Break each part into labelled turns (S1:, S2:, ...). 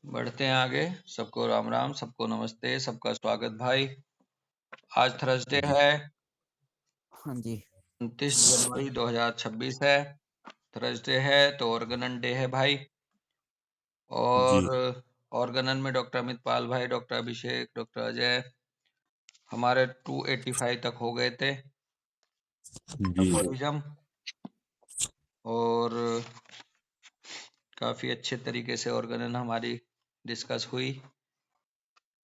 S1: बढ़ते हैं आगे। सबको राम राम, सबको नमस्ते, सबका स्वागत भाई। आज थर्सडे
S2: जी
S1: है,
S2: हाँ जी
S1: 29 जनवरी 2026 है। थर्सडे है तो ऑर्गेनन डे है भाई।
S2: जी
S1: और ऑर्गेनन में डॉक्टर अमित पाल भाई, डॉक्टर अभिषेक, डॉक्टर अजय, हमारे 285 तक हो गए थे
S2: जी
S1: एफोरिज्म। और काफी अच्छे तरीके से ऑर्गेनन हमारी डिस्कस हुई।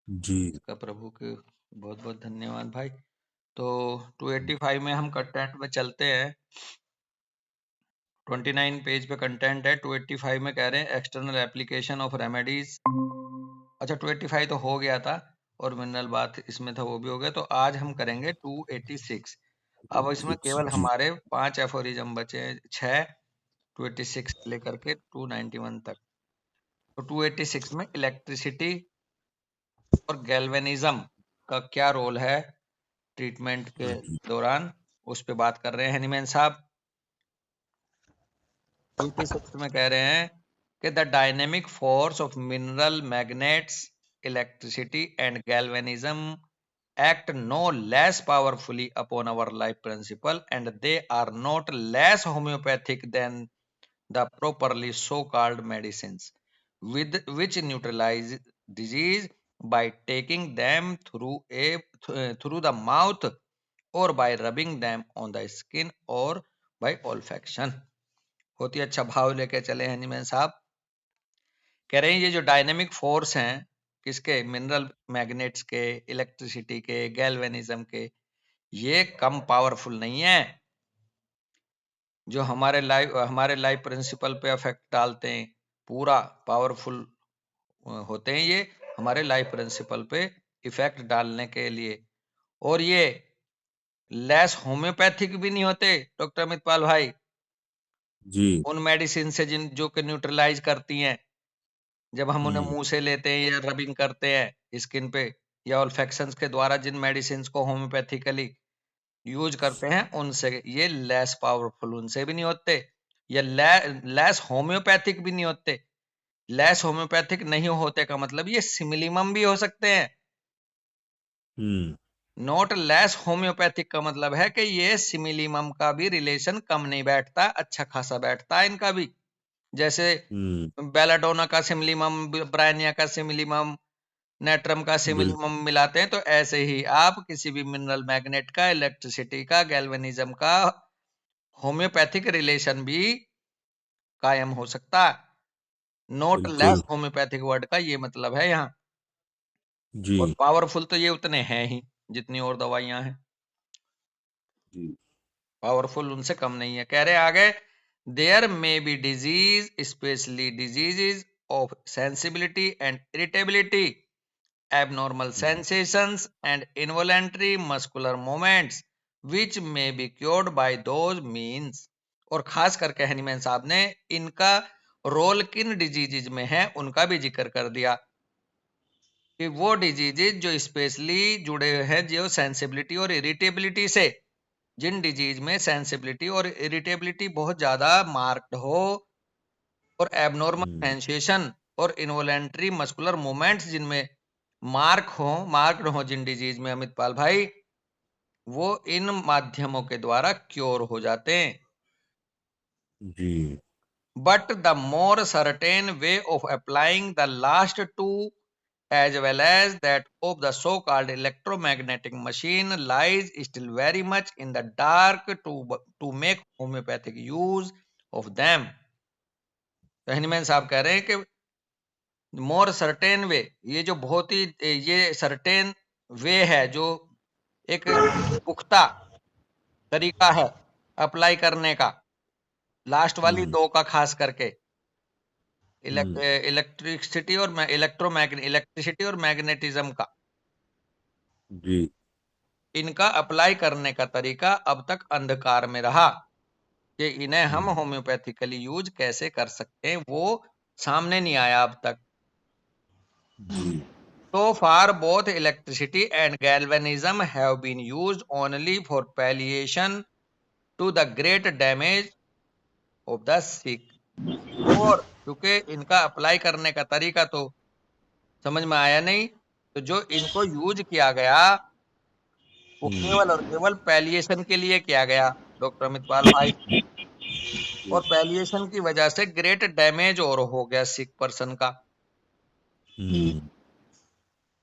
S2: जी
S1: इसका प्रभु के बहुत बहुत धन्यवाद भाई। तो 285 में हम कंटेंट में चलते हैं। 29 पेज पे कंटेंट है। 285 में कह रहे हैं एक्सटर्नल एप्लीकेशन ऑफ रेमेडीज। अच्छा 285 तो हो गया था और मिनरल बात इसमें था, वो भी हो गया। तो आज हम करेंगे 286। अब इसमें केवल
S2: जी
S1: हमारे 5 एफोरिज्म बचे हैं, 6 286 से लेकर के 291 तक। तो 286 में इलेक्ट्रिसिटी और गैल्वेनिज्म का क्या रोल है ट्रीटमेंट के दौरान, उस पे बात कर रहे हैं हनीमैन साहब। 286 में कह रहे हैं कि the dynamic force of mineral magnets, electricity and galvanism act no less powerfully upon our life principle, and they are not less homeopathic than the properly so-called medicines with which neutralize disease by taking them through the mouth or by rubbing them on the skin or by olfaction। बहुत ही अच्छा भाव लेके चले Hahnemann साहब। कह रहे हैं ये जो डायनेमिक फोर्स हैं किसके, मिनरल मैग्नेट्स के, इलेक्ट्रिसिटी के, गैल्वेनिज्म के, ये कम पावरफुल नहीं है जो हमारे लाइफ प्रिंसिपल पे इफेक्ट डालते हैं। पूरा पावरफुल होते हैं ये हमारे लाइफ प्रिंसिपल पे इफेक्ट डालने के लिए। और ये लेस होम्योपैथिक भी नहीं होते डॉक्टर अमित पाल भाई,
S2: जी
S1: उन मेडिसिन से जिन जो कि न्यूट्रलाइज करती हैं। जब हम उन्हें मुंह से लेते हैं या रबिंग करते हैं स्किन पे या ऑल्फैक्शंस के द्वारा जिन मेडिसिन को होम्योपैथिकली यूज करते हैं, उनसे ये लेस पावरफुल उनसे भी नहीं होते, या लेस होम्योपैथिक भी नहीं होते। लेस होम्योपैथिक नहीं होते का मतलब ये सिमिलिमम भी हो सकते हैं। नॉट लेस होम्योपैथिक का मतलब है कि ये सिमिलिमम का भी रिलेशन कम नहीं बैठता, अच्छा खासा बैठता है इनका भी। जैसे बेलाडोना का सिमिलिमम, ब्रायनिया का सिमिलिमम, नेट्रम का
S2: बिल्कुल
S1: सिमिलिमम मिलाते हैं, तो ऐसे ही आप किसी भी मिनरल मैग्नेट का, इलेक्ट्रिसिटी का, गैल्वेनिज्म का होम्योपैथिक रिलेशन भी कायम हो सकता है। नोट लेस
S2: बिल्कुल
S1: होम्योपैथिक वर्ड का ये मतलब है यहाँ।
S2: जी
S1: और पावरफुल तो ये उतने हैं ही जितनी और दवाइयां हैं,
S2: जी
S1: पावरफुल उनसे कम नहीं है। कह रहे आगे, there may be disease, specially diseases of sensibility and irritability, abnormal sensations and involuntary muscular movements which may be cured by those means। और खास करके हनीमैन साहब ने इनका रोल किन डिजीजेज में है उनका भी जिक्र कर दिया कि वो डिजीजेज जो स्पेशली जुड़े हुए हैं जो सेंसिबिलिटी और इरिटेबिलिटी से, जिन डिजीज में सेंसिबिलिटी और इरिटेबिलिटी बहुत ज्यादा मार्क्ड हो, और एबनॉर्मल सेंसेशन और इनवॉलेंटरी मस्कुलर मूवमेंट्स जिनमें मार्क्ड हो जिन डिजीज में अमित पाल भाई, वो इन माध्यमों के द्वारा क्योर हो जाते हैं।
S2: जी
S1: but the more certain way of applying the last two as well as that of the so-called electromagnetic machine lies still very much in the dark to make homeopathic use of them। तो Hahnemann साहब कह रहे हैं कि मोर certain वे, ये जो बहुत ही ये सर्टेन वे है, जो एक पुख्ता तरीका है अप्लाई करने का, लास्ट वाली दो का खास करके, इलेक्ट्रिसिटी और इलेक्ट्रिसिटी और मैग्नेटिज्म का,
S2: जी
S1: इनका अप्लाई करने का तरीका अब तक अंधकार में रहा कि इन्हें हम होम्योपैथिकली यूज कैसे कर सकते हैं, वो सामने नहीं आया अब तक।
S2: जी
S1: So far both electricity and galvanism have been used only for palliation to the great damage of the sick। और क्योंकि इनका अप्लाई करने का तरीका तो समझ में आया नहीं? तो जो इनको यूज किया गया वो केवल और केवल पैलिएशन के लिए किया गया डॉक्टर अमितपाल भाई, और पैलिएशन की वजह से ग्रेट डैमेज और हो गया सिक पर्सन का।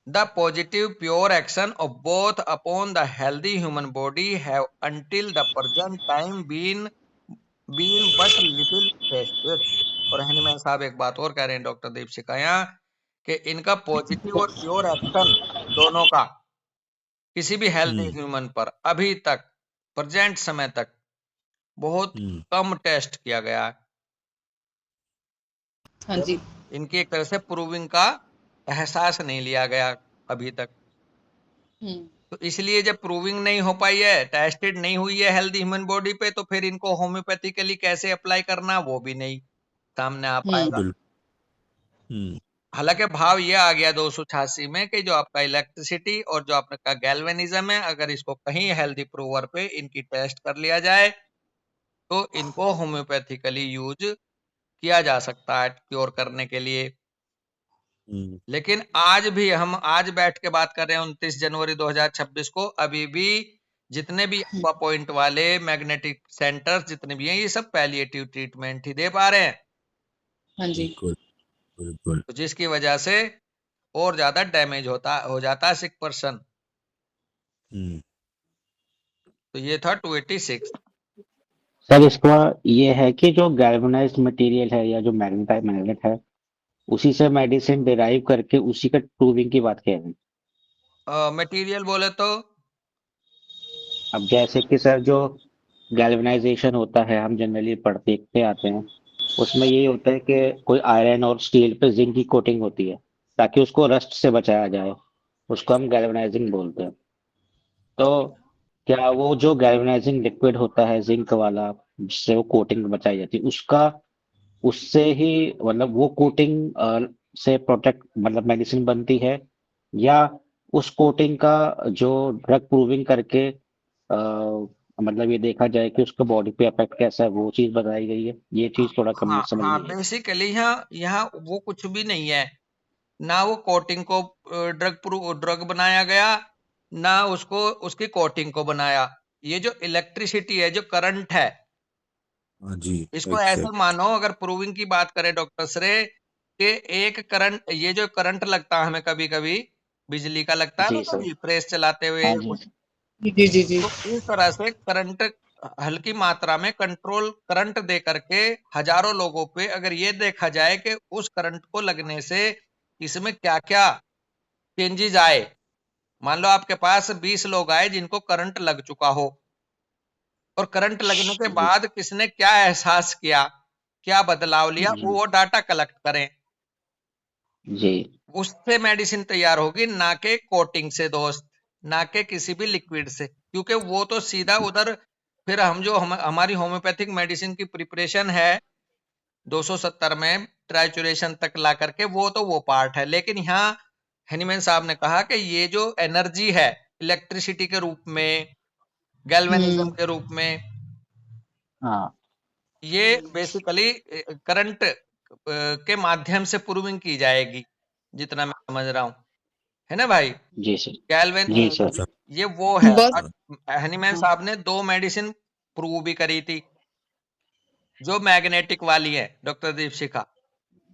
S1: The positive pure action of both upon the healthy human body have until the present time been but little tested। और हनीमैन साहब एक बात और कह रहे हैं डॉक्टर दीपशिकाया कि इनका पॉजिटिव और प्योर एक्शन दोनों का किसी भी हेल्दी ह्यूमन पर अभी तक प्रेजेंट समय तक बहुत कम टेस्ट किया गया है।
S3: हाँ जी।
S1: इनकी एक तरह से प्रूविंग का एहसास नहीं लिया गया अभी तक। तो इसलिए जब प्रूविंग नहीं हो पाई है, टेस्टेड नहीं हुई है हेल्दी ह्यूमन बॉडी पे, तो फिर इनको होम्योपैथिकली कैसे अप्लाई करना वो भी नहीं सामने आ पाएगा। हालांकि भाव ये आ गया 286 में कि जो आपका इलेक्ट्रिसिटी और जो आपका गैल्वेनिज्म है, अगर इसको कहीं हेल्दी प्रूवर पे इनकी टेस्ट कर लिया जाए तो इनको होम्योपैथिकली यूज किया जा सकता है क्योर करने के लिए। लेकिन आज भी हम आज बैठ के बात कर रहे हैं 29 जनवरी 2026 को, अभी भी जितने भी एक्वा पॉइंट वाले मैग्नेटिक सेंटर्स जितने भी हैं ये सब पैलिएटिव ट्रीटमेंट ही दे पा रहे हैं।
S3: हाँ जी।
S2: बिल्कुल।
S1: तो जिसकी वजह से और ज्यादा डैमेज हो जाता है सिक पर्सन। तो ये था 286।
S4: सर इसका ये है कि जो गैल्वेनाइज्ड मटेरियल है या जो मैग्नेट है उसी से मेडिसिन डिराइव करके उसी का प्रूविंग की बात कह रहे हैं।
S1: मटेरियल बोले तो
S4: अब जैसे कि सर जो गैल्वेनाइजेशन होता है हम जनरली देखते आते हैं, उसमें यही होता है कि कोई आयरन और स्टील पे जिंक की कोटिंग होती है ताकि उसको रस्ट से बचाया जाए, उसको हम गैल्वेनाइजिंग बोलते हैं। तो क्या वो जो गैल्वेनाइजिंग लिक्विड होता है जिंक वाला जिससे वो कोटिंग बचाई जाती है उसका उससे ही मतलब वो कोटिंग से प्रोटेक्ट मतलब मेडिसिन बनती है, या उस कोटिंग का जो ड्रग प्रूविंग करके मतलब ये देखा जाए कि उसका बॉडी पे इफेक्ट कैसा है वो चीज बताई गई है। ये चीज थोड़ा कम
S1: हाँ
S4: समझ
S1: हाँ,
S4: नहीं आई।
S1: बेसिकली यहाँ यहाँ वो कुछ भी नहीं है, ना वो कोटिंग को ड्रग बनाया गया, ना उसको उसकी कोटिंग को बनाया। ये जो इलेक्ट्रिसिटी है, जो करंट है,
S2: जी
S1: इसको ऐसे
S2: एग्जैक्ट।
S1: मानो, अगर प्रूविंग की बात करें डॉक्टर श्रे, कि एक करंट, ये जो करंट लगता है हमें कभी कभी बिजली का लगता है ना
S4: जी सर।
S1: कभी प्रेस चलाते हुए
S4: हाँ
S1: या
S4: जी।
S1: कुछ,
S3: जी जी जी।
S1: तो इस तरह से करंट हल्की मात्रा में कंट्रोल करंट दे करके हजारों लोगों पे अगर ये देखा जाए कि उस करंट को लगने से इसमें क्या क्या चेंजेस आए। मान लो आपके पास 20 लोग आए जिनको करंट लग चुका हो, और करंट लगने के
S4: जी
S1: बाद किसने क्या एहसास किया, क्या बदलाव लिया, वो डाटा कलेक्ट करें,
S4: जी
S1: उससे मेडिसिन तैयार होगी, ना के कोटिंग से दोस्त, ना के किसी भी लिक्विड से, क्योंकि वो तो सीधा उधर फिर हम जो हमारी होम्योपैथिक मेडिसिन की प्रिपरेशन है 270 में ट्राइचुरेशन तक ला करके, वो पार्ट है। लेकिन यहाँ हेनीमैन साहब ने कहा कि ये जो एनर्जी है इलेक्ट्रिसिटी के रूप में, गैल्वेनिज्म के रूप में,
S4: हाँ
S1: ये बेसिकली करंट के माध्यम से प्रूविंग की जाएगी, जितना मैं समझ रहा हूँ, है ना भाई?
S4: जी सर।
S1: गैल्वेन
S4: जी सर।
S1: ये वो है।
S3: बस।
S1: हनीमैन
S3: हाँ।
S1: साहब ने 2 मेडिसिन प्रूव भी करी थी जो मैग्नेटिक वाली है डॉक्टर दीपशिखा,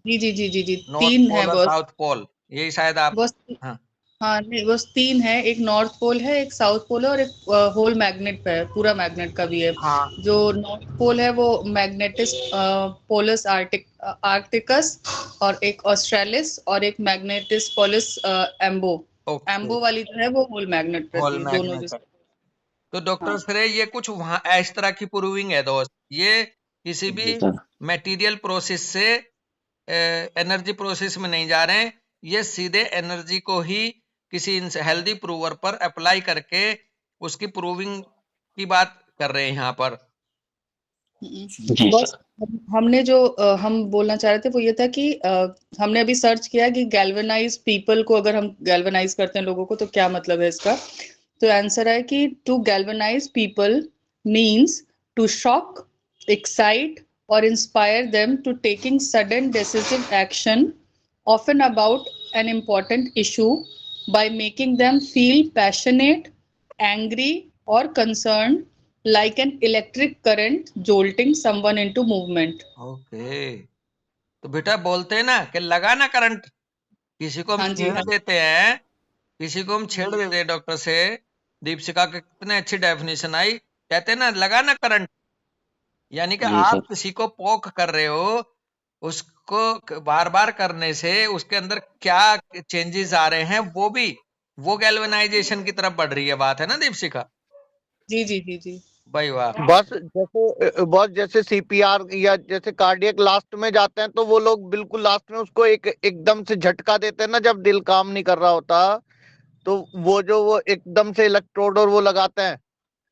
S3: जी जी जी जी जी।
S1: नॉर्थ
S3: 3 है
S1: पोल और
S3: बस।
S1: साउथ पोल, यही शायद आप।
S3: बस।
S1: हाँ
S3: हाँ नहीं, बस 3 है। एक नॉर्थ पोल है, एक साउथ पोल है, और एक होल मैग्नेट है, पूरा मैग्नेट का भी है।
S1: हाँ
S3: जो नॉर्थ पोल है वो मैग्नेटिस पोलस आर्टिकस, और एक ऑस्ट्रेलिस, और एक मैग्नेटिस पोलस एम्बो।
S1: ओके,
S3: एम्बो वाली जो है वो होल मैग्नेट
S1: होल
S3: रहती है, दोनों
S1: मैग्नेट है।
S3: जिसमें।
S1: तो डॉक्टर
S3: हाँ
S1: सरे ये कुछ वहां इस तरह की प्रूविंग है दोस्त, ये किसी भी
S4: जी सर।
S1: मटेरियल प्रोसेस से एनर्जी प्रोसेस में नहीं जा रहे हैं, ये सीधे एनर्जी को ही किसी हेल्दी प्रूवर पर अप्लाई करके उसकी प्रूविंग की बात कर रहे हैं यहाँ पर।
S4: जी
S3: बस
S4: सर।
S3: हमने जो हम बोलना चाह रहे थे वो ये था कि हमने अभी सर्च किया कि गैल्वेनाइज पीपल को, अगर हम गैल्वेनाइज करते हैं लोगों को तो क्या मतलब है इसका। तो आंसर है कि to galvanize people means to shock, excite और inspire them to taking sudden decisive action, often about an important issue by making them feel passionate, angry, or concerned, like an electric current jolting someone into movement.
S1: Okay, तो बेटा बोलते हैं ना कि लगा ना current, किसी को हम
S3: हाँ जी,
S1: छेड़
S3: हाँ।
S1: देते हैं, किसी को हम छेड़
S3: जी,
S1: देते हैं डॉक्टर से। दीपशिका की कितने अच्छी डेफिनेशन आई, कहते हैं ना लगा ना करंट, यानी कि
S4: जी
S1: आप
S4: सर।
S1: किसी को पोक कर रहे हो, उसको बार बार करने से उसके अंदर क्या चेंजेस आ रहे हैं, वो गैल्वेनाइजेशन की तरफ बढ़ रही है, बात है ना दीपशिका?
S3: जी, जी, जी, जी।
S1: भाई वाह।
S5: बस जैसे सीपीआर या जैसे कार्डियक लास्ट में जाते हैं तो वो लोग बिल्कुल लास्ट में उसको एकदम से झटका देते हैं ना, जब दिल काम नहीं कर रहा होता, तो वो एकदम से इलेक्ट्रोड और वो लगाते हैं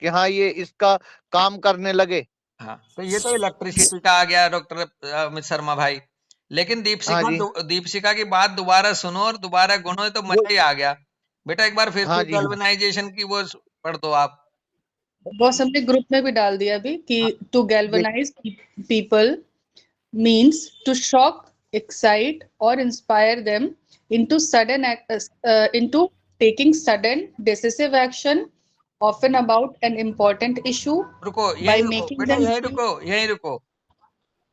S5: कि हाँ ये इसका काम करने लगे।
S1: हाँ, तो ये तो इलेक्ट्रिसिटी का आ गया डॉक्टर अमित शर्मा भाई। लेकिन
S5: हाँ जी,
S1: दीपशिका की बात दोबारा सुनो और दोबारा गुनो, तो
S5: वो
S1: मजा ही आ गया। बेटा एक बार फिर
S5: हाँ
S1: से
S5: जी, हाँ
S1: गैल्वेनाइजेशन की वो पढ़ दो आप।
S3: बॉस हमने ग्रुप में भी डाल दिया अभी कि
S1: हाँ,
S3: to galvanize people means to shock, excite, or inspire them into into taking sudden, decisive action, often about an important issue,
S1: रुको
S3: by
S1: यहीं रुको
S3: making
S1: बेटा,
S3: them
S1: यहीं
S3: feel.
S1: रुको यहीं रुको।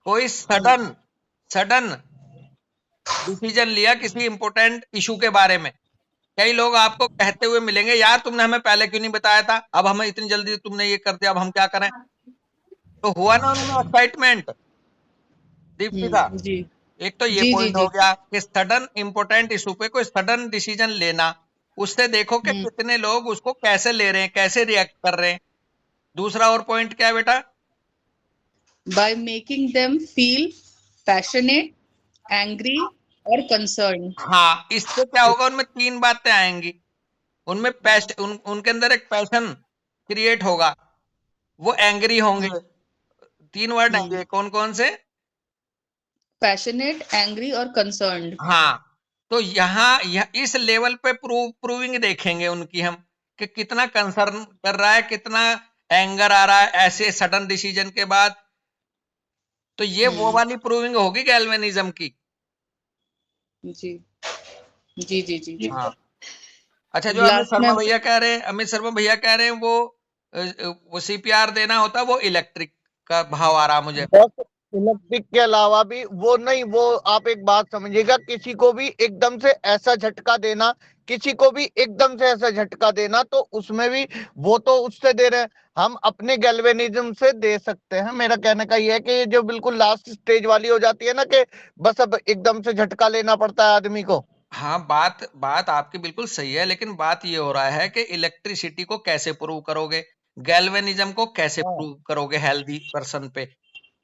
S1: कोई
S3: हाँ
S1: सडन सडन डिसीजन लिया किसी इंपोर्टेंट इशू के बारे में, कई लोग आपको कहते हुए मिलेंगे, यार तुमने हमें पहले क्यों नहीं बताया था, अब हमें इतनी जल्दी तुमने ये कर दिया, अब हम क्या करें? तो हुआ ना उनमें एक्साइटमेंट, दीपिका।
S3: जी
S1: एक तो ये
S3: जी जी
S1: पॉइंट हो
S3: जी
S1: गया कि सडन इंपोर्टेंट इशू पे कोई सडन डिसीजन लेना, उससे देखो कि कितने लोग उसको कैसे ले रहे हैं, कैसे रिएक्ट कर रहे हैं। दूसरा और पॉइंट क्या है बेटा?
S3: by making them feel passionate, angry, or concerned.
S1: हाँ, इससे क्या होगा, उनमें तीन बातें आएंगी। उनमें उनके अंदर एक पैशन क्रिएट होगा, वो एंग्री होंगे। तीन वर्ड आएंगे, कौन कौन से?
S3: Passionate, angry, और concerned.
S1: हाँ, तो यहाँ इस लेवल पे प्रूविंग देखेंगे उनकी हम, कि कितना कंसर्न कर रहा है, कितना एंगर आ रहा है ऐसे सडन डिसीजन के बाद। तो ये वो वाली प्रूविंग होगी गैल्वेनिज्म की।
S3: जी जी जी जी जी।
S1: हाँ, अच्छा, जो अमित
S3: लास्ट में
S1: शर्मा भैया कह रहे हैं, वो सीपीआर देना होता है, वो इलेक्ट्रिक का भाव आ रहा मुझे।
S5: बस इलेक्ट्रिक के अलावा भी वो नहीं, वो आप एक बात समझिएगा, किसी को भी एकदम से ऐसा झटका देना, किसी को भी एकदम से ऐसा झटका देना, तो उसमें भी वो तो उससे दे रहे हैं, हम अपने गैल्वेनिज्म से दे सकते हैं। मेरा कहने का ये है कि जो बिल्कुल लास्ट स्टेज वाली हो जाती है ना, कि बस अब एकदम से झटका लेना पड़ता है आदमी को।
S1: हाँ, बात बात आपकी बिल्कुल सही है, लेकिन बात ये हो रहा है कि इलेक्ट्रिसिटी को कैसे प्रूव करोगे, गैल्वेनिज्म को कैसे
S5: हाँ
S1: प्रूव करोगे हेल्दी पर्सन पे?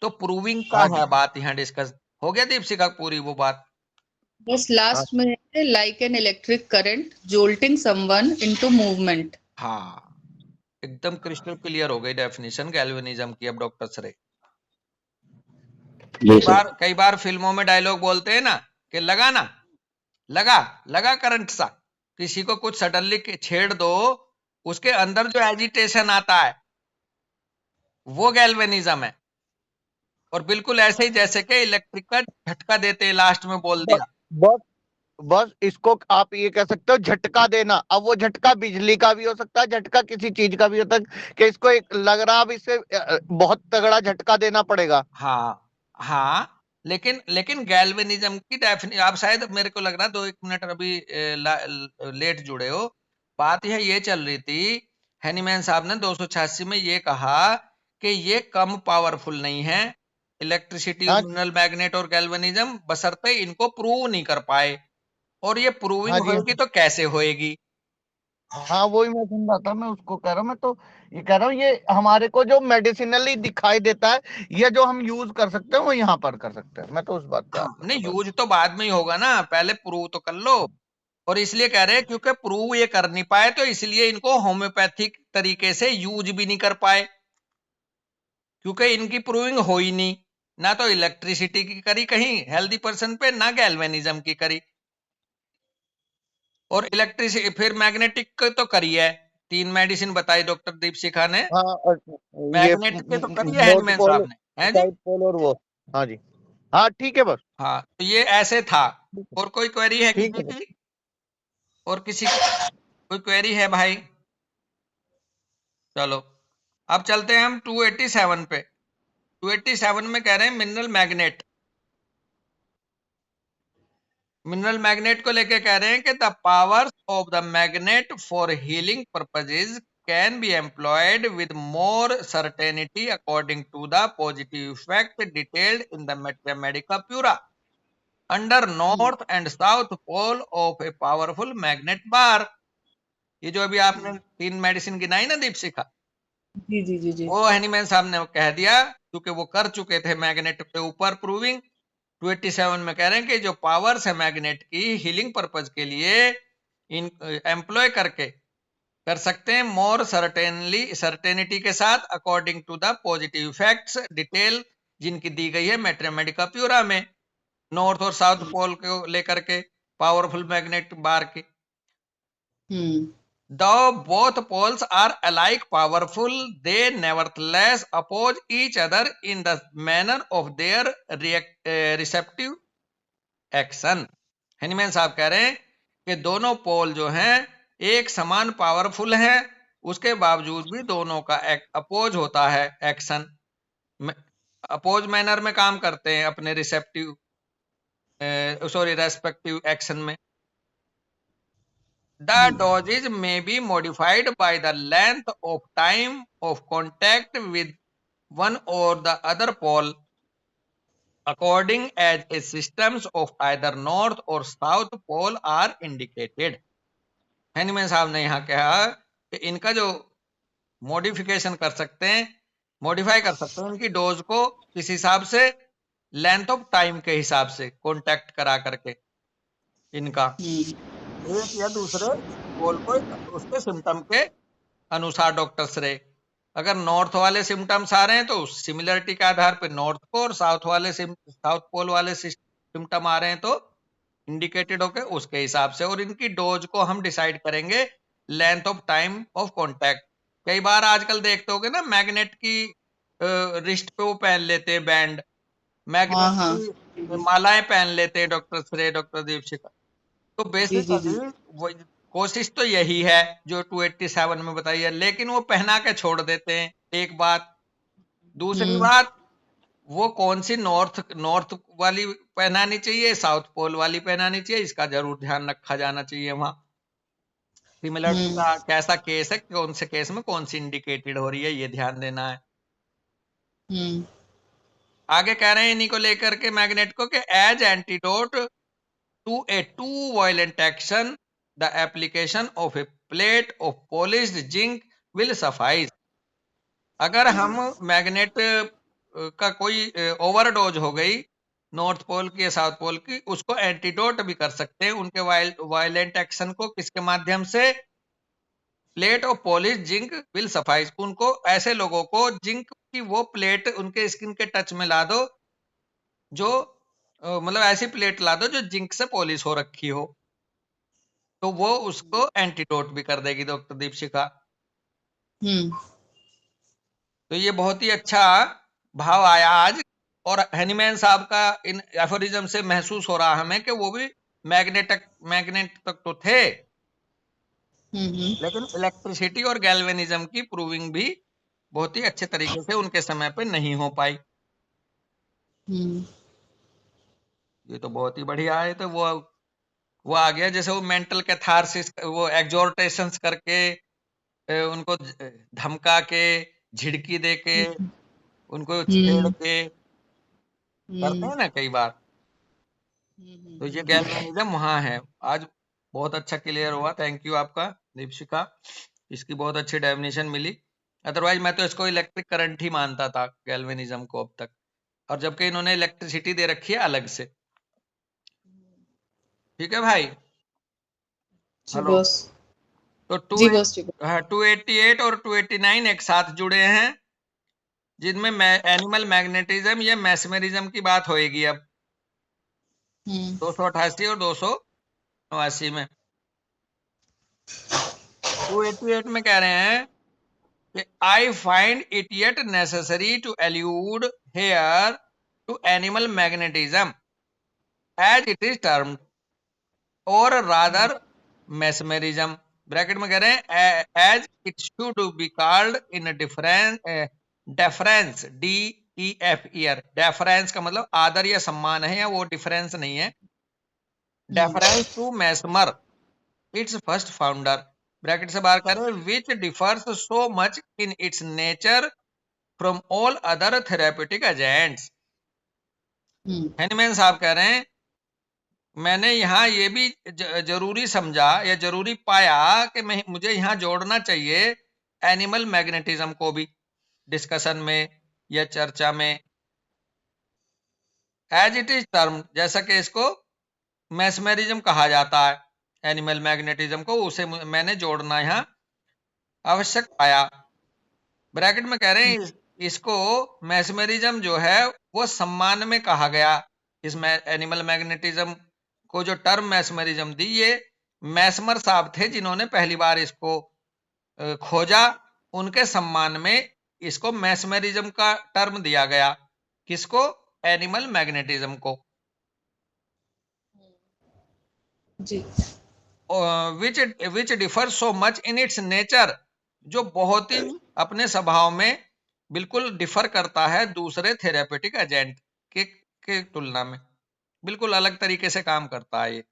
S1: तो प्रूविंग का
S5: हाँ जी,
S1: है बात, यहाँ डिस्कस हो गया दीपशिका पूरी वो बात।
S3: बस
S5: हाँ
S3: लास्ट में है like an electric current jolting someone into movement.
S1: हाँ, एकदम क्रिस्टल क्लियर हो गई डेफिनेशन गैल्वेनिज्म की अब डॉक्टर सरे।
S4: जी सर।
S1: कई बार फिल्मों में डायलॉग बोलते हैं ना कि लगा ना, लगा लगा करंट सा, किसी को कुछ सडनली छेड़ दो, उसके अंदर जो एजिटेशन आता है वो गैल्वेनिज्म है। और बिल्कुल ऐसे ही जैसे कि इलेक्ट्रिक का झटका देते लास्ट में बोल
S5: बस
S1: दिया।
S5: बस बस इसको आप ये कह सकते हो झटका देना। अब वो झटका बिजली का भी हो सकता है, झटका किसी चीज का भी होता है, कि इसको एक लग रहा, अब इसे बहुत तगड़ा झटका देना पड़ेगा।
S1: हाँ हाँ, लेकिन गैल्वेनिज्म की डेफिनेशन, आप शायद मेरे को लग रहा है 2-1 मिनट अभी लेट जुड़े हो। बात यह ये चल रही थी, हैनीमैन साहब ने 286 में ये कहा कि ये कम पावरफुल नहीं है, इलेक्ट्रिसिटी,
S5: हाँ
S1: मिनरल मैग्नेट और गैल्वेनिज्म, बशर्ते इनको प्रूव नहीं कर पाए। और ये प्रूविंग
S5: हाँ जी,
S1: होगी तो कैसे होएगी?
S5: हाँ वही मैं सुन रहा था, मैं उसको कह रहा हूँ, मैं तो ये कह रहा हूँ, ये हमारे को जो मेडिसिनली दिखाई देता है, ये जो हम यूज कर सकते हैं वो यहाँ पर कर सकते हैं। मैं तो उस बात पे
S1: हाँ,
S5: आता था
S1: नहीं,
S5: बस।
S1: यूज तो बाद में ही होगा ना, पहले प्रूव तो कर लो। और इसलिए कह रहे हैं क्योंकि प्रूव ये कर नहीं पाए, तो इसलिए इनको होम्योपैथिक तरीके से यूज भी नहीं कर पाए, क्योंकि इनकी प्रूविंग हो ही नहीं, ना तो इलेक्ट्रिसिटी की करी कहीं हेल्दी पर्सन पे, ना गैल्वेनिज्म की करी। और इलेक्ट्रिसिटी फिर मैग्नेटिक तो करी है, 3 मेडिसिन बताई डॉक्टर दीपशिखा ने,
S5: हाँ, और ये
S1: मैग्नेट के तो करी है
S5: नॉर्थ
S1: हैनीमैन
S5: पोल,
S1: साहब ने, है जी।
S5: साउथ पोल और वो। हाँ जी, हाँ ठीक है बस,
S1: हाँ, तो ये ऐसे था। और कोई क्वेरी है
S5: ठीक
S1: किसी
S5: है।
S1: की? और किसी की कोई क्वेरी है भाई? चलो अब चलते हैं हम 287 पे। 287 में कह रहे हैं मिनरल मैग्नेट को लेके कह रहे हैं कि the powers of the magnet for healing purposes can be employed with more certainty according to the positive effect detailed in the Mathematica Pura under north and south pole of a powerful magnet bar. ये जो अभी आपने 3 medicine गिनाई ना दीपशिखा,
S3: जी जी जी जी।
S1: वो Hahnemann साहब ने कह दिया, क्योंकि वो कर चुके थे मैग्नेट के ऊपर प्रूविंग। 287 में कह रहे हैं कि जो पावर्स है मैग्नेट की हीलिंग पर्पज के लिए इन एम्प्लॉय करके कर सकते हैं मोर सर्टेनिटी के साथ according to the positive effects detail जिनकी दी गई है मैथमेटिका प्यूरा में, नॉर्थ और साउथ पोल को लेकर के पावरफुल मैग्नेट बार के। Though both poles are alike powerful, they nevertheless oppose each other in the manner of their receptive action. Hahnemann साहब कह रहे हैं कि दोनों पोल जो हैं एक समान पावरफुल हैं, उसके बावजूद भी दोनों का अपोज होता है, एक्शन अपोज मैनर में काम करते हैं अपने रेस्पेक्टिव एक्शन में। The dosage may be modified by the length of time of contact with one or the other pole according as a systems of either north or south pole are indicated. Hahnemann साहब ने यहाँ कहा कि इनका जो modification कर सकते हैं, मॉडिफाई कर सकते हैं इनकी डोज को किस हिसाब से, लेंथ ऑफ टाइम के हिसाब से कॉन्टैक्ट करा करके इनका एक या दूसरे पोल को उसके सिम्टम के अनुसार डॉक्टर श्रे अगर नॉर्थ वाले सिम्टम्स आ रहे हैं तो सिमिलरिटी के आधार पर नॉर्थ को, और साउथ पोल वाले सिम्टम आ रहे हैं तो इंडिकेटेड होके उसके हिसाब से, और इनकी डोज को हम डिसाइड करेंगे length of time of contact. कई बार आजकल देखते होगे ना मैग्नेट की रिस्ट पे वो पहन लेते हैं बैंड, मैग्नेट की मालाएं पहन लेते हैं डॉक्टर श्रे, डॉक्टर दीपशिखा। तो बेसिकली कोशिश तो यही है जो 287 में बताई है, लेकिन वो पहना के छोड़ देते हैं, एक बात। दूसरी बात, वो कौन सी नॉर्थ वाली पहनानी चाहिए, साउथ पोल वाली पहनानी चाहिए, इसका जरूर ध्यान रखा जाना चाहिए। वहां सिमिलरिटी का कैसा केस है, कौन से केस में कौन सी इंडिकेटेड हो रही है, ये ध्यान देना है। आगे कह रहे हैं इन्हीं को लेकर के मैग्नेट को कि as antidote to a too violent action, the application of a plate of polished zinc will suffice. अगर हम मैग्नेट का कोई ओवरडोज हो गई नॉर्थ पोल की या साउथ पोल की, उसको एंटीडोट भी कर सकते हैं उनके वायलेंट एक्शन को, किसके माध्यम से, plate of polish zinc will suffice. उनको, ऐसे लोगों को जिंक की वो प्लेट उनके स्किन के टच में ला दो, जो मतलब ऐसी प्लेट ला दो जो जिंक से पॉलिश हो रखी हो, तो वो उसको एंटीडोट भी कर देगी डॉक्टर दीपशिखा। तो ये बहुत ही अच्छा भाव आया आज, और हैनीमैन साहब का इन एफोरिज्म से महसूस हो रहा हमें कि वो भी मैग्नेट तक तो थे, लेकिन इलेक्ट्रिसिटी और गैल्वेनिज्म की प्रूविंग भी बहुत ही अच्छे तरीके से उनके समय पे नहीं हो पाई। ये तो बहुत ही बढ़िया है। तो वो आ गया, जैसे वो मेंटल कैथारसिस, वो एग्जॉर्टेशंस करके उनको धमका के, झिड़की दे के, उनको छेड़ के करते हैं ना कई बार, तो ये गैल्वेनिज्म वहां है। आज बहुत अच्छा क्लियर हुआ, थैंक यू आपका दीपशिखा, इसकी बहुत अच्छी डेफिनेशन मिली। अदरवाइज मैं तो इसको इलेक्ट्रिक करंट ही मानता था गैल्वेनिज्म को अब तक, और जबकि इन्होंने इलेक्ट्रिसिटी दे रखी है अलग से। ठीक है भाई, हेलो। तो 288 और 289 एक साथ जुड़े हैं, जिनमें एनिमल मैग्नेटिज्म या मैस्मेरिज्म की बात होएगी अब 288 और 289 में। 288 में कह रहे हैं कि I find it yet necessary to allude here to animal magnetism as it is termed, or rather mesmerism. Bracket में कह रहे हैं as it should be called in a different deference, DEFER. deference का मतलब आदर या सम्मान है, या वो डिफरेंस नहीं है. deference to Mesmer, its first founder. Bracket से बाहर कह रहे हैं which differs so much in its nature from all other therapeutic agents. Hahnemann साहब कह रहे हैं मैंने यहाँ ये भी जरूरी समझा या जरूरी पाया कि मुझे यहाँ जोड़ना चाहिए एनिमल मैग्नेटिज्म को भी डिस्कशन में या चर्चा में. एज इट इज टर्म, जैसा कि इसको मैस्मेरिज्म कहा जाता है, एनिमल मैग्नेटिज्म को, उसे मैंने जोड़ना यहाँ आवश्यक पाया. ब्रैकेट में कह रहे हैं इसको मैस्मेरिज्म जो है वो सम्मान में कहा गया. इस एनिमल मैग्नेटिज्म को जो टर्म मैस्मेरिज्म दी, ये मैस्मर साहब थे जिन्होंने पहली बार इसको खोजा. उनके सम्मान में इसको मैस्मेरिज्म का टर्म दिया गया. किसको? एनिमल मैग्नेटिज्म को.
S3: जी.
S1: Which differ so much in its nature, जो बहुत ही अपने स्वभाव में बिल्कुल डिफर करता है दूसरे थेरेपेटिक एजेंट के तुलना में, बिल्कुल अलग तरीके से काम करता है ये.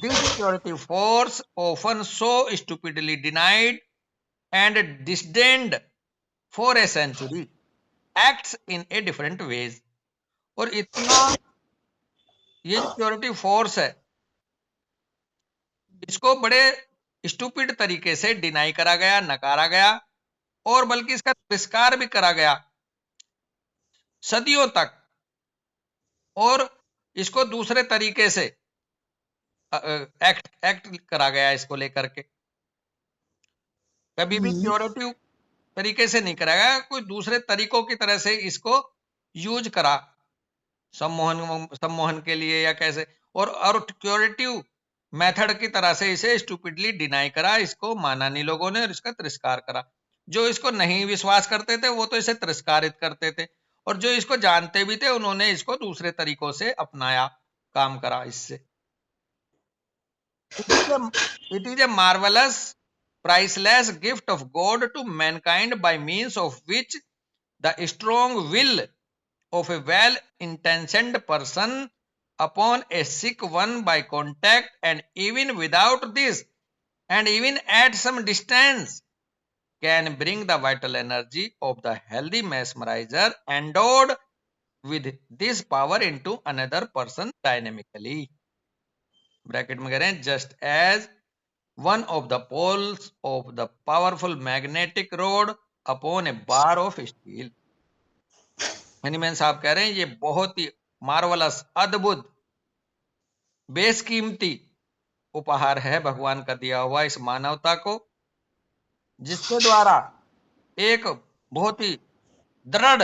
S1: This curative force, often so stupidly denied and disdained for a century, acts in a different ways. और इतना ये क्यूरेटिव फोर्स है, इसको बड़े स्टूपिड तरीके से डिनाई करा गया, नकारा गया, और बल्कि इसका तिरस्कार भी करा गया सदियों तक, और इसको दूसरे तरीके से एक्ट करा गया इसको लेकर के. कभी भी क्यूरेटिव तरीके से नहीं करा गया, कोई दूसरे तरीकों की तरह से इसको यूज करा, सम्मोहन के लिए या कैसे, और क्यूरेटिव मेथड की तरह से इसे स्टूपिडली डिनाई करा. इसको माना नहीं लोगों ने और इसका तिरस्कार करा. जो इसको नहीं विश्वास करते थे वो तो इसे तिरस्कारित करते थे, और जो इसको जानते भी थे उन्होंने इसको दूसरे तरीकों से अपनाया, काम करा इससे. It is a marvelous, priceless gift of God to mankind, by means of which the strong will of a well-intentioned person upon a sick one by contact, and even without this, and even at some distance, can bring the vital energy of the healthy mesmerizer endowed with this power into another person dynamically. Bracket में कह रहे हैं just as one of the poles of the powerful magnetic rod upon a bar of steel. Hahnemann साहब कह रहे हैं ये बहुत ही मार्वलस, अद्भुत, बेशकीमती उपहार है भगवान का दिया हुआ इस मानवता को, जिसके द्वारा एक बहुत ही दृढ़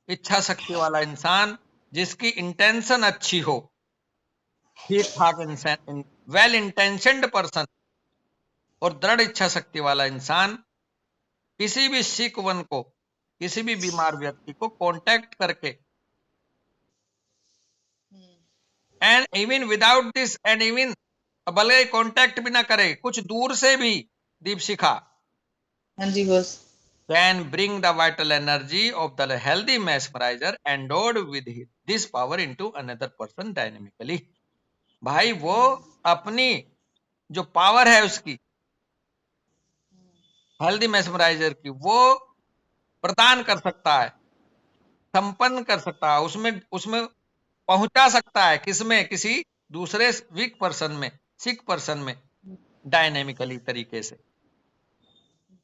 S1: इच्छा शक्ति वाला इंसान, जिसकी इंटेंशन अच्छी हो, ठीक ठाक इंसान, वेल इंटेंशनड पर्सन और दृढ़ इच्छा शक्ति वाला इंसान, किसी भी सिक वन को, किसी भी बीमार व्यक्ति को कांटेक्ट करके, and even without this, and even भले कांटेक्ट भी ना करे, कुछ दूर से भी दीप शिखा,
S3: हाँ जी बस,
S1: can bring the vital energy of the healthy mesmerizer endowed with this power into another person dynamically. भाई वो अपनी जो पावर है उसकी, हेल्दी मेस्मराइजर की, वो प्रदान कर सकता है, संपन्न कर सकता है, उसमें पहुंचा सकता है, किसमें? किसी दूसरे वीक पर्सन में, सिक पर्सन में, डायनेमिकली तरीके से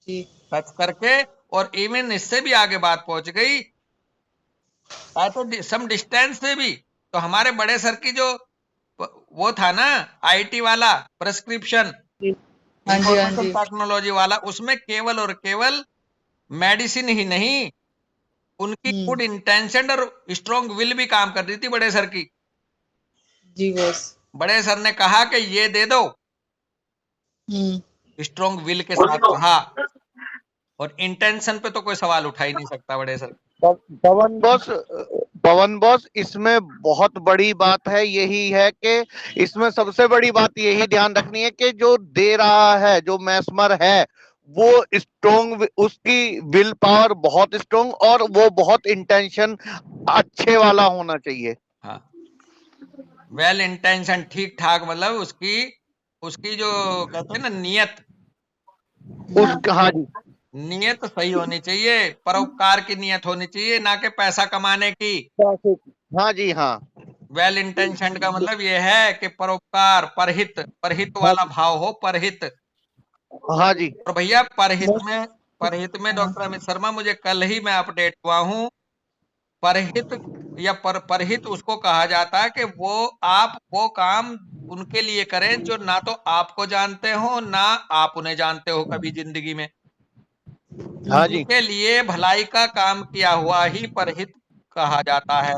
S3: जी,
S1: टच करके. और इवन इससे भी आगे बात पहुंच गई, तो सम डिस्टेंस से भी. तो हमारे बड़े सर की जो वो था ना आईटी वाला प्रेस्क्रिप्शन,
S3: हाँ जी, हाँ जी,
S1: टेक्नोलॉजी वाला, उसमें केवल और केवल मेडिसिन ही नहीं, उनकी गुड इंटेंशन और स्ट्रॉन्ग विल भी काम कर रही थी बड़े सर की.
S3: जी बस,
S1: बड़े सर ने कहा कि ये दे दो, स्ट्रॉन्ग विल के साथ कहा, और इंटेंशन पे तो कोई सवाल उठा ही नहीं सकता बड़े सर.
S5: पवन बॉस इसमें बहुत बड़ी बात है, यही है कि इसमें सबसे बड़ी बात यही ध्यान रखनी है कि जो दे रहा है, जो मैस्मर है, वो स्ट्रोंग, उसकी विल पावर बहुत स्ट्रोंग और वो बहुत इंटेंशन अच्छे वाला होना चाहिए।
S1: हाँ, वेल इंटेंशन, ठीक ठाक, मतलब उसकी उसकी जो कहते हैं ना नियत,
S5: हाँ जी,
S1: नियत सही होनी चाहिए, परोपकार की नियत होनी चाहिए, ना कि पैसा कमाने की।
S5: हाँ जी, हाँ
S1: वेल इंटेंशन का मतलब ये है कि परोपकार, परहित, परहित वाला भाव हो, परहित।
S5: हाँ जी,
S1: और भैया परहित में डॉक्टर अमित शर्मा, मुझे कल ही मैं अपडेट हुआ हूँ, परहित या परहित उसको कहा जाता है कि आप वो काम उनके लिए करें जो ना तो आपको जानते हो, ना आप उन्हें जानते हो कभी जिंदगी में।
S5: हाँ जी,
S1: उनके लिए भलाई का काम किया हुआ ही परहित कहा जाता है।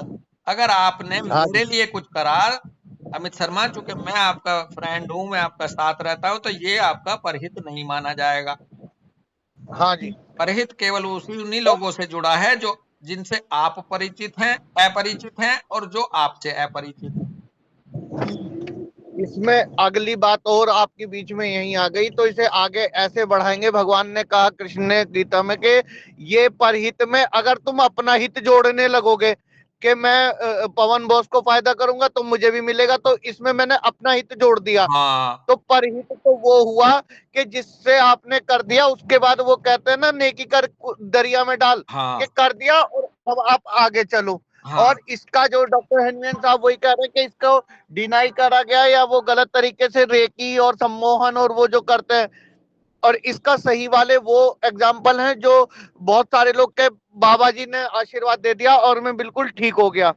S1: अगर आपने
S5: हाँ
S1: मेरे
S5: जी,
S1: लिए कुछ करा अमित शर्मा, चूंकि मैं आपका फ्रेंड हूं, मैं आपका साथ रहता हूं, तो ये आपका परहित नहीं माना जाएगा।
S5: हाँ जी।
S1: परहित केवल उन्हीं लोगों से जुड़ा है जो जिनसे आप परिचित हैं, अपरिचित हैं, और जो आपसे अपरिचित हैं।
S5: इसमें अगली बात और आपके बीच में यही आ गई, तो इसे आगे ऐसे बढ़ाएंगे। भगवान ने कहा, कृष्ण ने गीता में, कि ये परहित में अगर तुम अपना हित जोड़ने लगोगे कि मैं पवन बॉस को फायदा करूंगा तो मुझे भी मिलेगा, तो इसमें मैंने अपना हित जोड़ दिया।
S1: हाँ,
S5: तो परहित तो वो हुआ कि जिससे आपने कर दिया, उसके बाद वो कहते हैं ना, नेकी कर दरिया में डाल, के
S1: हाँ,
S5: कर दिया और अब आप आगे चलो।
S1: हाँ,
S5: और इसका जो डॉक्टर हेनमेन साहब वही कह रहे हैं कि इसको डिनाई करा गया, या वो गलत तरीके से रेकी और सम्मोहन और वो जो करते हैं, और इसका सही वाले वो एग्जाम्पल हैं जो बहुत सारे लोग के बाबा जी ने आशीर्वाद दे दिया और मैं बिल्कुल ठीक हो गया।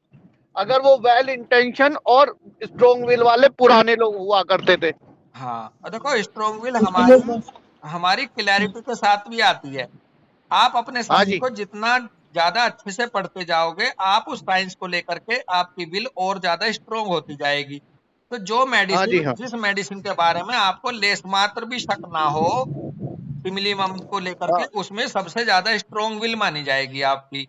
S5: अगर वो वेल इंटेंशन और स्ट्रोंग विल वाले पुराने लोग हुआ करते थे।
S1: हाँ। और देखो, स्ट्रॉन्ग विल हमारी हमारी क्लैरिटी के साथ भी आती है। आप अपने
S5: हाँ
S1: साइंस
S5: जी,
S1: को जितना ज्यादा अच्छे से पढ़ते जाओगे, आप उस साइंस को लेकर के आपकी विल और ज्यादा स्ट्रोंग होती जाएगी। तो जो
S5: हाँ जी,
S1: मेडिसिन,
S5: हाँ
S1: जिस मेडिसिन के बारे में आपको लेस मात्र भी शक ना हो, इमलीमम को लेकर के,
S5: हाँ
S1: उसमें सबसे ज्यादा स्ट्रोंग विल मानी जाएगी आपकी।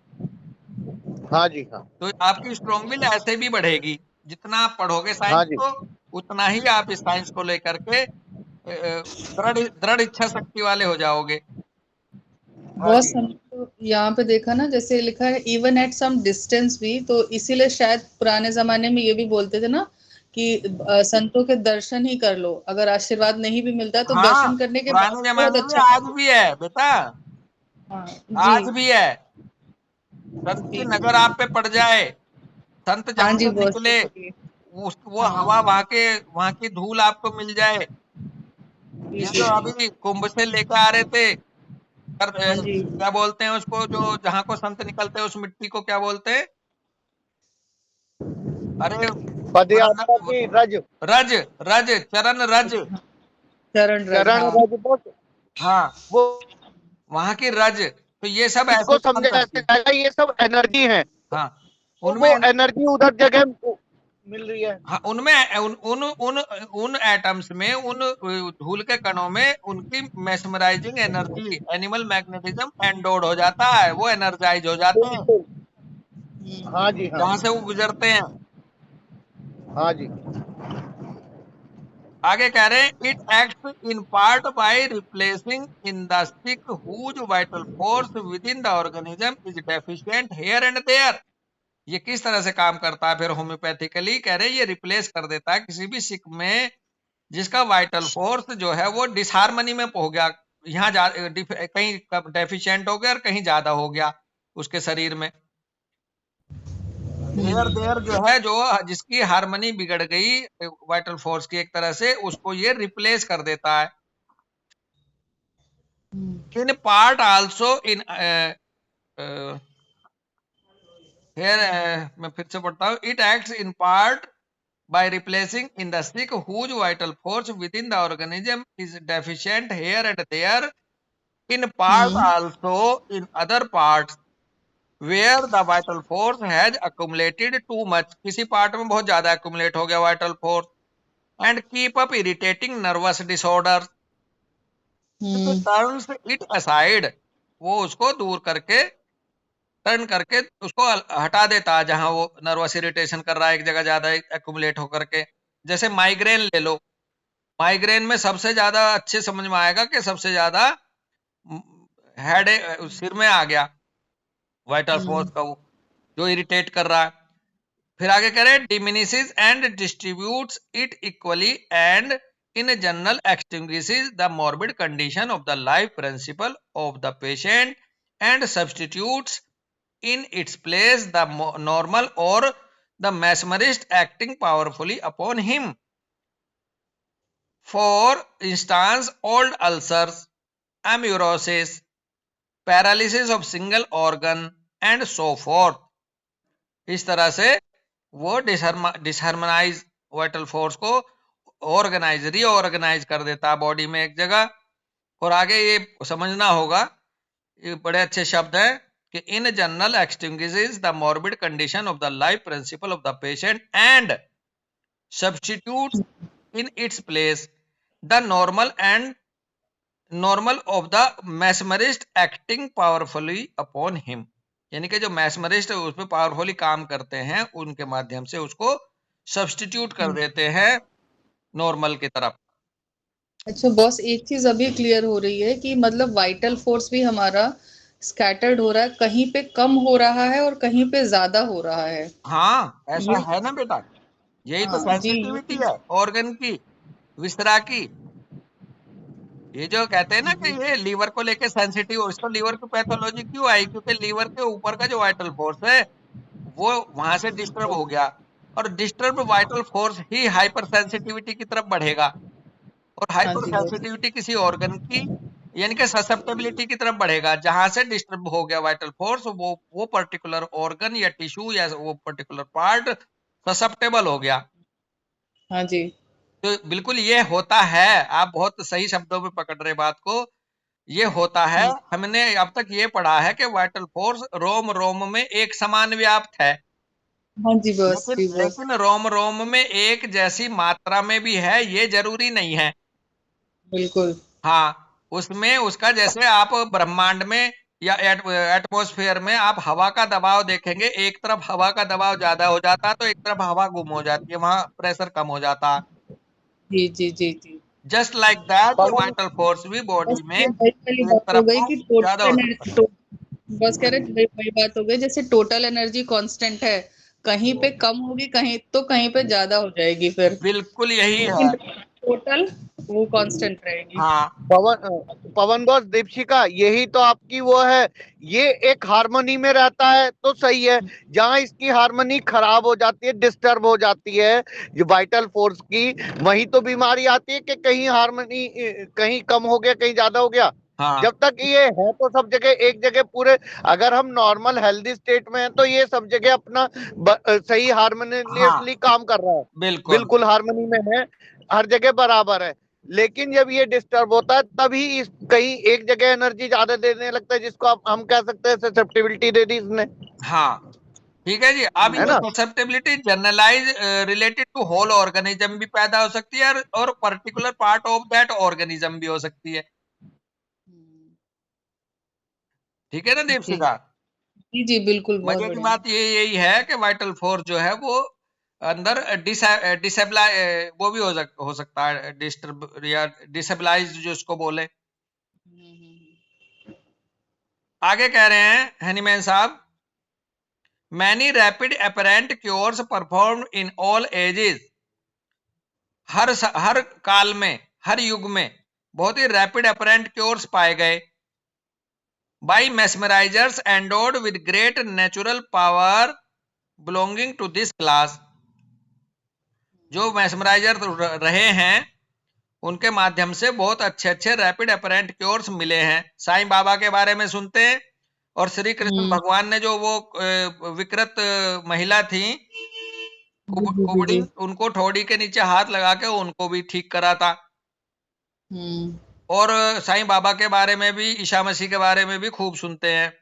S5: हाँ जी, हाँ
S1: तो आपकी स्ट्रोंग विल ऐसे भी बढ़ेगी। जितना आप पढ़ोगे साइंस
S5: हाँ जी,
S1: को, उतना ही आप इस साइंस को लेकर के दृढ़ दृढ़ इच्छा शक्ति वाले हो जाओगे। हाँ
S3: बहुत
S1: जी,
S3: समय तो यहाँ पे देखा ना, जैसे लिखा है इवन एट सम डिस्टेंस भी, तो इसीलिए शायद पुराने जमाने में ये भी बोलते थे ना कि संतों के दर्शन ही कर लो, अगर आशीर्वाद नहीं भी मिलता तो
S1: हाँ,
S3: दर्शन करने के बाद
S1: पुराने
S3: बहुत
S1: जमाने में
S3: अच्छा
S1: आज
S3: महसूस।
S1: भी है बेटा,
S3: हाँ जी।
S1: आज भी है। संत की
S3: जी
S1: नजर आप पे पड़ जाए, संत
S3: हाँ
S1: जहां
S3: जी,
S1: से
S3: बहुत
S1: निकले,
S3: शुक्रिया।
S1: वो
S3: हाँ
S1: हवा, वहां की धूल आपको मिल जाए।
S3: जी
S1: ये
S3: जी
S1: जो अभी कुंभ से लेकर आ रहे थे,
S3: हाँ जी।
S1: क्या बोलते हैं उसको, जो जहां को संत निकलते हैं उस मिट्टी को क्या बोलते हैं? अरे,
S5: पदयात्रा की रज,
S1: रज, रज, चरण रज।
S3: चरण रज,
S5: चरण
S3: हाँ।
S5: रज बस,
S1: हाँ,
S5: वो
S1: वहां की रज। तो ये सब ऐसे
S5: इसको समझा
S1: संत
S5: ऐसे
S1: थी।
S5: जाएगा, ये सब एनर्जी है।
S1: हाँ,
S5: तो
S1: उनमें,
S5: वो एनर्जी उधर जगह मिल रही है।
S1: हाँ, उनमें उन एटम्स में, उन धूल के कणों में उनकी mesmerising energy, animal magnetism endowed हो जाता है, वो एनर्जाइज हो जाते हैं
S5: बिल्कुल, हाँ जी, हाँ
S1: जहां से वो गुजरते हैं।
S5: हाँ जी,
S1: आगे कह रहे हैं, it acts in part by replacing in the sick whose vital force within the organism is deficient here and there. ये किस तरह से काम करता है फिर होम्योपैथिकली? कह रहे हैं ये रिप्लेस कर देता है किसी भी सिक में जिसका वाइटल फोर्स जो है वो डिसहार्मनी में हो गया, यहाँ कहीं डेफिशिएंट हो गया और कहीं ज्यादा हो गया उसके शरीर में। हेयर देयर जो है, जो जिसकी हार्मनी बिगड़ गई वाइटल फोर्स की एक तरह से, उसको ये रिप्लेस कर देता है। In part also in here, मैं फिर से पढ़ता हूँ, it acts in part by replacing in the sick whose vital force within the organism is deficient here and there, in part also in other parts where the vital force has accumulated too much, किसी part में बहुत ज्यादा accumulate हो गया vital force, and keep up irritating nervous disorders, it turns it aside, वो उसको दूर करके टर्न करके उसको हटा देता है जहां वो नर्वस इरिटेशन कर रहा है एक जगह ज्यादा एक्यूमुलेट होकर के। जैसे माइग्रेन ले लो, माइग्रेन में सबसे ज्यादा अच्छे समझ में आएगा कि सबसे ज्यादा हेड सिर में आ गया वाइटल फोर्स का, वो जो इरिटेट कर रहा है। फिर आगे कह रहे हैं diminishes and distributes it equally and in general extinguishes the morbid condition of the life principle of the patient and substitutes in its place the normal or the mesmerist acting powerfully upon him. For instance, old ulcers, amaurosis, paralysis of single organ and so forth. इस तरह से वो डिसहार्मोनाइज vital force को organise reorganise कर देता है body में एक जगह। और आगे ये समझना होगा, ये बड़े अच्छे शब्द हैं कि in general extinguishes the morbid condition of the life principle of the patient and substitutes in its place the normal of the mesmerist acting powerfully upon him. यानी कि जो मैस्मरिस्ट उस पर पावरफुली काम करते हैं उनके माध्यम से उसको सब्स्टिट्यूट कर देते हैं नॉर्मल की तरफ।
S3: अच्छा बॉस, एक चीज अभी क्लियर हो रही है कि मतलब वाइटल फोर्स भी हमारा स्कैटर्ड हो रहा है, कहीं पे कम हो रहा है और कहीं पे ज्यादा हो रहा है।
S1: हाँ ऐसा
S3: ये
S1: है ना बेटा, यही तो
S3: हाँ जी,
S1: सेंसिटिविटी है ऑर्गन की, विसरा की। ये जो कहते हैं ना कि ये लीवर को लेके सेंसिटिव, इसको लीवर की पैथोलॉजी क्यों आई, क्योंकि लीवर के ऊपर का जो वाइटल फोर्स है वो वहां से डिस्टर्ब हो गया, और डिस्टर्ब वाइटल फोर्स ही हाइपर सेंसिटिविटी की तरफ बढ़ेगा, और
S3: हाँ
S1: हाइपर
S3: जी बॉस।
S1: सेंसिटिविटी किसी ऑर्गन की यानी कि ससेप्टेबिलिटी की तरफ बढ़ेगा। जहां से डिस्टर्ब हो गया वाइटल फोर्स, वो पर्टिकुलर ऑर्गन या टिश्यू या वो पर्टिकुलर पार्ट ससेप्टेबल हो गया।
S3: हाँ जी।
S1: तो बिल्कुल ये होता है, आप बहुत सही शब्दों में पकड़ रहे बात को, ये होता है। हमने अब तक ये पढ़ा है कि वाइटल फोर्स रोम रोम में एक समान व्याप्त है,
S3: हाँ जी बॉस,
S1: लेकिन
S3: जी बॉस।
S1: लेकिन रोम रोम में एक जैसी मात्रा में भी है, ये जरूरी नहीं है।
S3: बिल्कुल।
S1: हाँ, उसमें उसका जैसे आप ब्रह्मांड में या एटमॉस्फेयर में आप हवा का दबाव देखेंगे, एक तरफ हवा का दबाव ज्यादा हो जाता है तो एक तरफ हवा गुम हो जाती है, वहां प्रेशर कम हो जाता है।
S3: जी जी जी जी।
S1: जस्ट लाइक दैट
S5: पवन
S1: वाइटल फोर्स भी
S3: बस
S1: बॉडी में
S3: ये वही वाली
S1: एक
S3: बात हो
S1: तरफ
S3: गई
S1: को
S3: कि
S1: ज्यादा
S3: टोटल
S1: हो सकता है।
S3: एनर्जी, बस कह रहे वही वही बात हो गई, जैसे टोटल एनर्जी कांस्टेंट है, कहीं पे कम होगी, कहीं पे ज्यादा हो जाएगी फिर,
S1: बिल्कुल यही है।
S3: लेकिन टोटल वो कांस्टेंट रहेगी।
S1: हाँ
S5: पवन बॉस, दीपशिका, यही तो आपकी वो है। ये एक हार्मनी में रहता है तो सही है, जहां इसकी हार्मनी खराब हो जाती है, डिस्टर्ब हो जाती है जो वाइटल फोर्स की, वही तो बीमारी आती है कि कहीं हार्मनी कहीं कम हो गया, कहीं ज्यादा हो गया।
S1: हाँ
S5: जब तक ये है तो सब जगह एक जगह पूरे, अगर हम नॉर्मल हेल्दी स्टेट में हैं तो ये सब जगह अपना सही हार्मोनियसली
S1: हाँ
S5: काम कर रहा है,
S1: बिल्कुल।
S5: बिल्कुल हार्मनी में है, हर जगह बराबर है। लेकिन जब ये डिस्टर्ब होता है तभी इस कहीं एक जगह एनर्जी ज्यादा देने लगता है, जिसको हम कह सकते हैं ससेप्टिबिलिटी दे दी इसने,
S1: हाँ ठीक है जी। अब
S5: है
S1: ये
S5: ना।
S1: Susceptibility generalize related to whole organism भी पैदा हो सकती है, और particular part of that organism भी हो सकती है। ठीक है ना
S3: जी
S1: दीपशिका?
S3: जी जी, बिल्कुल, बहुत
S1: मजे की
S3: बढ़िया।
S1: बात ये यही है कि वाइटल फोर्स जो है वो अंदर डिसेबलाइज वो भी हो सकता है, डिस्टर्ब या डिसेबलाइज जो उसको बोले। आगे कह रहे हैं हनीमैन साहब, many rapid apparent cures perform in all ages. हर काल में, हर युग में बहुत ही रैपिड अपरेंट क्योर्स पाए गए by mesmerizers endowed with great natural power belonging to this class. जो मेस्मराइजर रहे हैं उनके माध्यम से बहुत अच्छे अच्छे रैपिड अपरेंट क्योर्स मिले हैं। साईं बाबा के बारे में सुनते हैं, और श्री कृष्ण भगवान ने जो वो विकृत महिला थी
S3: जी जी जी
S1: कुबड़ी,
S3: जी।
S1: उनको ठोड़ी के नीचे हाथ लगा के उनको भी ठीक करा था।
S3: हम्म।
S1: और साईं बाबा के बारे में भी, ईसा मसीह के बारे में भी खूब सुनते हैं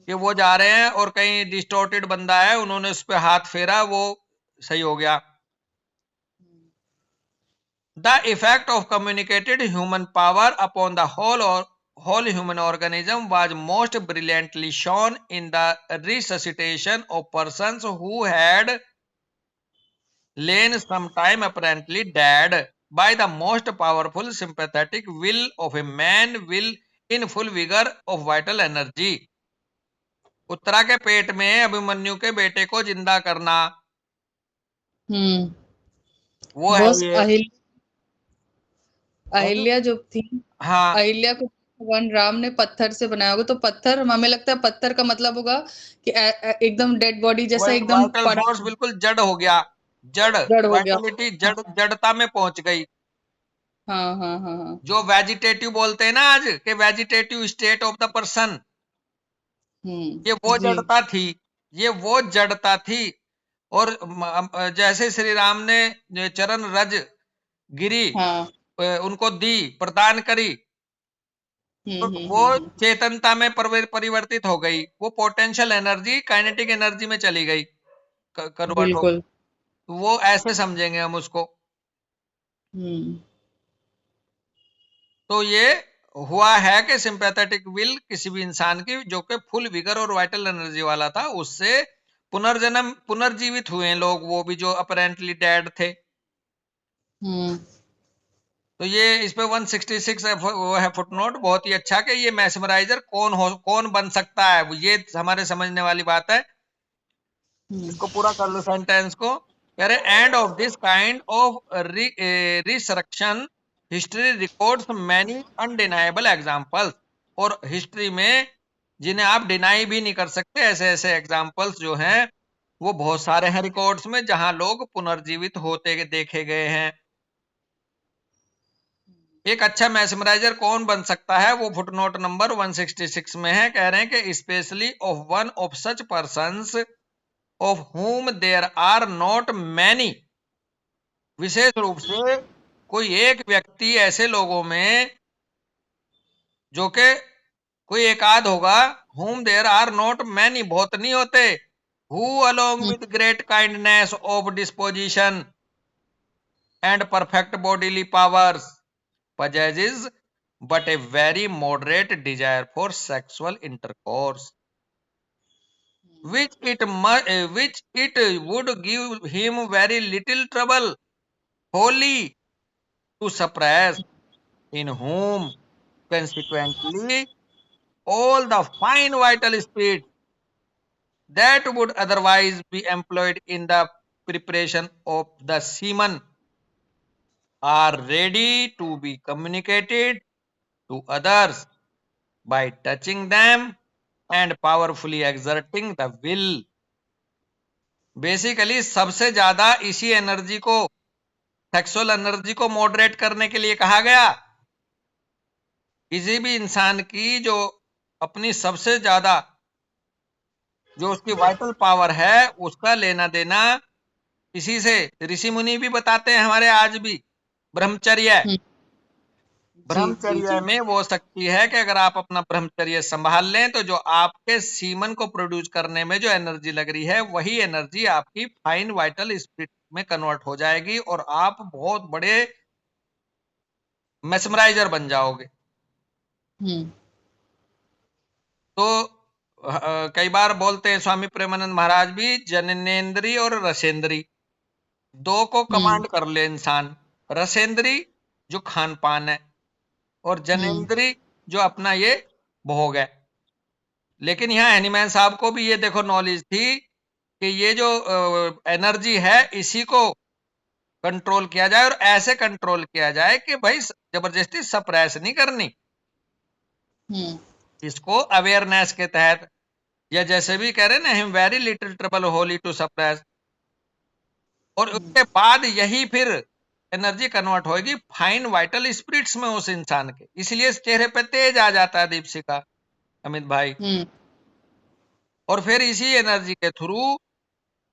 S1: कि वो जा रहे हैं और कहीं डिस्टॉर्टेड बंदा है, उन्होंने उस पर हाथ फेरा, वो सही हो गया। The effect of communicated human power upon the whole human organism was most brilliantly shown in the resuscitation of persons who had lain some time apparently dead by the most powerful sympathetic will of a man will in full vigor of vital energy. Uttara के पेट में अभिमन्यु के बेटे को जिंदा करना, वो है
S3: boss
S1: ये।
S3: अहिल्या जो थी,
S1: हाँ,
S3: अहिल्या को भगवान राम ने पत्थर से बनाया होगा, तो पत्थर, हमें लगता है पत्थर का मतलब होगा कि एकदम डेड बॉडी जैसा एकदम
S1: वाइटल फोर्स बिल्कुल जड़ हो गया, जड़
S3: जड़ हो गया।
S1: वाइटलिटी जड़ता में पहुंच गई।
S3: हाँ हाँ हाँ हाँ।
S1: जो वेजिटेटिव बोलते हैं ना आज के, vegetative state of the person, ये वो
S3: जी।
S1: जड़ता थी, ये वो जड़ता थी। और जैसे श्री राम ने चरण रज गिरी,
S3: हाँ।
S1: उनको दी, प्रदान करी, तो वो चेतनता में परिवर्तित हो गई, वो पोटेंशियल एनर्जी काइनेटिक एनर्जी में चली गई, कन्वर्ट हो।
S3: बिल्कुल।
S1: वो ऐसे समझेंगे हम उसको। तो ये हुआ है कि सिंपैथेटिक विल किसी भी इंसान की जो कि फुल विगर और वाइटल एनर्जी वाला था, उससे पुनर्जन्म पुनर्जीवित हुए लोग, वो भी जो अपरेंटली डेड थे। तो ये इस पे 166 है, वो है फुटनोट, बहुत ही अच्छा कि ये मैस्मराइजर कौन बन सकता है, ये हमारे समझने वाली बात है। इसको पूरा कर लो सेंटेंस को। कह रहे end of this kind of resurrection history records many undeniable examples, और हिस्ट्री में जिन्हें आप डिनाई भी नहीं कर सकते, ऐसे ऐसे एग्जांपल्स जो हैं वो बहुत सारे हैं रिकॉर्ड्स में, जहां लोग पुनर्जीवित होते देखे गए हैं। एक अच्छा मैस्मराइजर कौन बन सकता है, वो फुटनोट नंबर 166 में है। कह रहे हैं कि specially of one of such persons of whom there are not many, विशेष रूप से कोई एक व्यक्ति ऐसे लोगों में जो के कोई एकाध होगा, whom there are not many, बहुत नहीं होते, who along with great kindness of disposition and perfect bodily powers possesses but a very moderate desire for sexual intercourse, which it would give him very little trouble wholly to suppress, in whom consequently all the fine vital spirit that would otherwise be employed in the preparation of the semen are ready to be communicated to others by touching them and powerfully exerting the will. Basically सबसे ज्यादा इसी energy को, sexual energy को moderate करने के लिए कहा गया। किसी भी इंसान की जो अपनी सबसे ज्यादा जो उसकी वाइटल पावर है, उसका लेना देना इसी से, ऋषि मुनि भी बताते हैं हमारे आज भी, ब्रह्मचर्य। ब्रह्मचर्य में वो शक्ति है कि अगर आप अपना ब्रह्मचर्य संभाल लें तो जो आपके सीमन को प्रोड्यूस करने में जो एनर्जी लग रही है, वही एनर्जी आपकी फाइन वाइटल स्पिरिट में कन्वर्ट हो जाएगी और आप बहुत बड़े मैस्मराइजर बन जाओगे। तो कई बार बोलते हैं स्वामी प्रेमानंद महाराज भी, जननेन्द्री और रसेंद्री दो को कमांड कर ले इंसान। रसेंद्री जो खान पान है और जनेन्द्री जो अपना ये भोग है। लेकिन यहाँ एनीमैन साहब को भी ये देखो नॉलेज थी कि ये जो एनर्जी है इसी को कंट्रोल किया जाए, और ऐसे कंट्रोल किया जाए कि भाई जबरदस्ती सप्रेस नहीं करनी, इसको अवेयरनेस के तहत, या जैसे भी कह रहे ना, him very little trouble wholly to suppress, और उसके बाद यही फिर एनर्जी कन्वर्ट होगी फाइन वाइटल स्पिरिट्स में उस इंसान के। इसलिए चेहरे पे तेज आ जाता है दीपशिखा, अमित भाई। और फिर इसी एनर्जी के थ्रू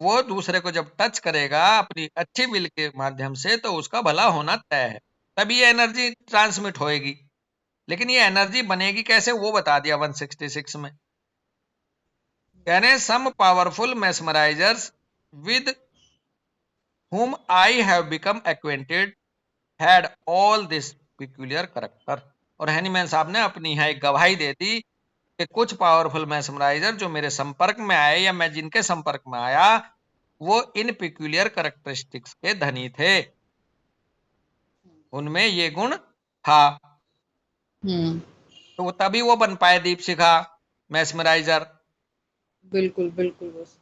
S1: वो दूसरे को जब टच करेगा अपनी अच्छी विल के माध्यम से, तो उसका भला होना तय है, तभी ये एनर्जी ट्रांसमिट होएगी। लेकिन ये एनर्जी बनेगी कैसे, वो बता दिया 166 में। कहने some powerful mesmerizers with whom I have become acquainted had all this peculiar character. और हैनीमैन साहब ने अपनी यहाँ एक गवाही दे दी कि कुछ पावरफुल मैस्मराइजर जो मेरे संपर्क में आए या मैं जिनके संपर्क में आया वो इन पिक्यूलियर कैरेक्टरिस्टिक्स के धनी थे, उनमें ये गुण था, तो वो तभी वो बन पाए दीपशिखा मैस्मराइजर।
S3: बिल्कुल बिल्कुल बस।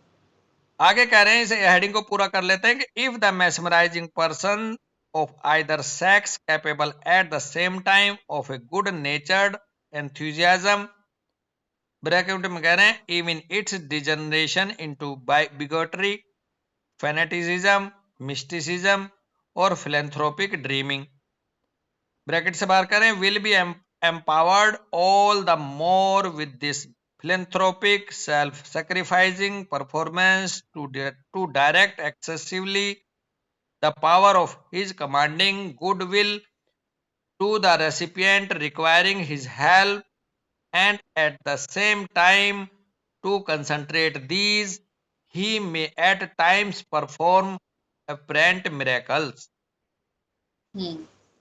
S1: आगे कह रहे हैं, इसे हेडिंग को पूरा कर लेते हैं कि if the mesmerizing person of either sex capable at the same time of a good natured enthusiasm, bracket में कह रहे हैं even its degeneration into bigotry, fanaticism, mysticism और फिलेंथ्रोपिक ड्रीमिंग, ब्रैकेट से बाहर करें, will be empowered all the more with this philanthropic self-sacrificing performance to direct excessively the power of his commanding goodwill to the recipient requiring his help, and at the same time to concentrate these he may at times perform apparent miracles।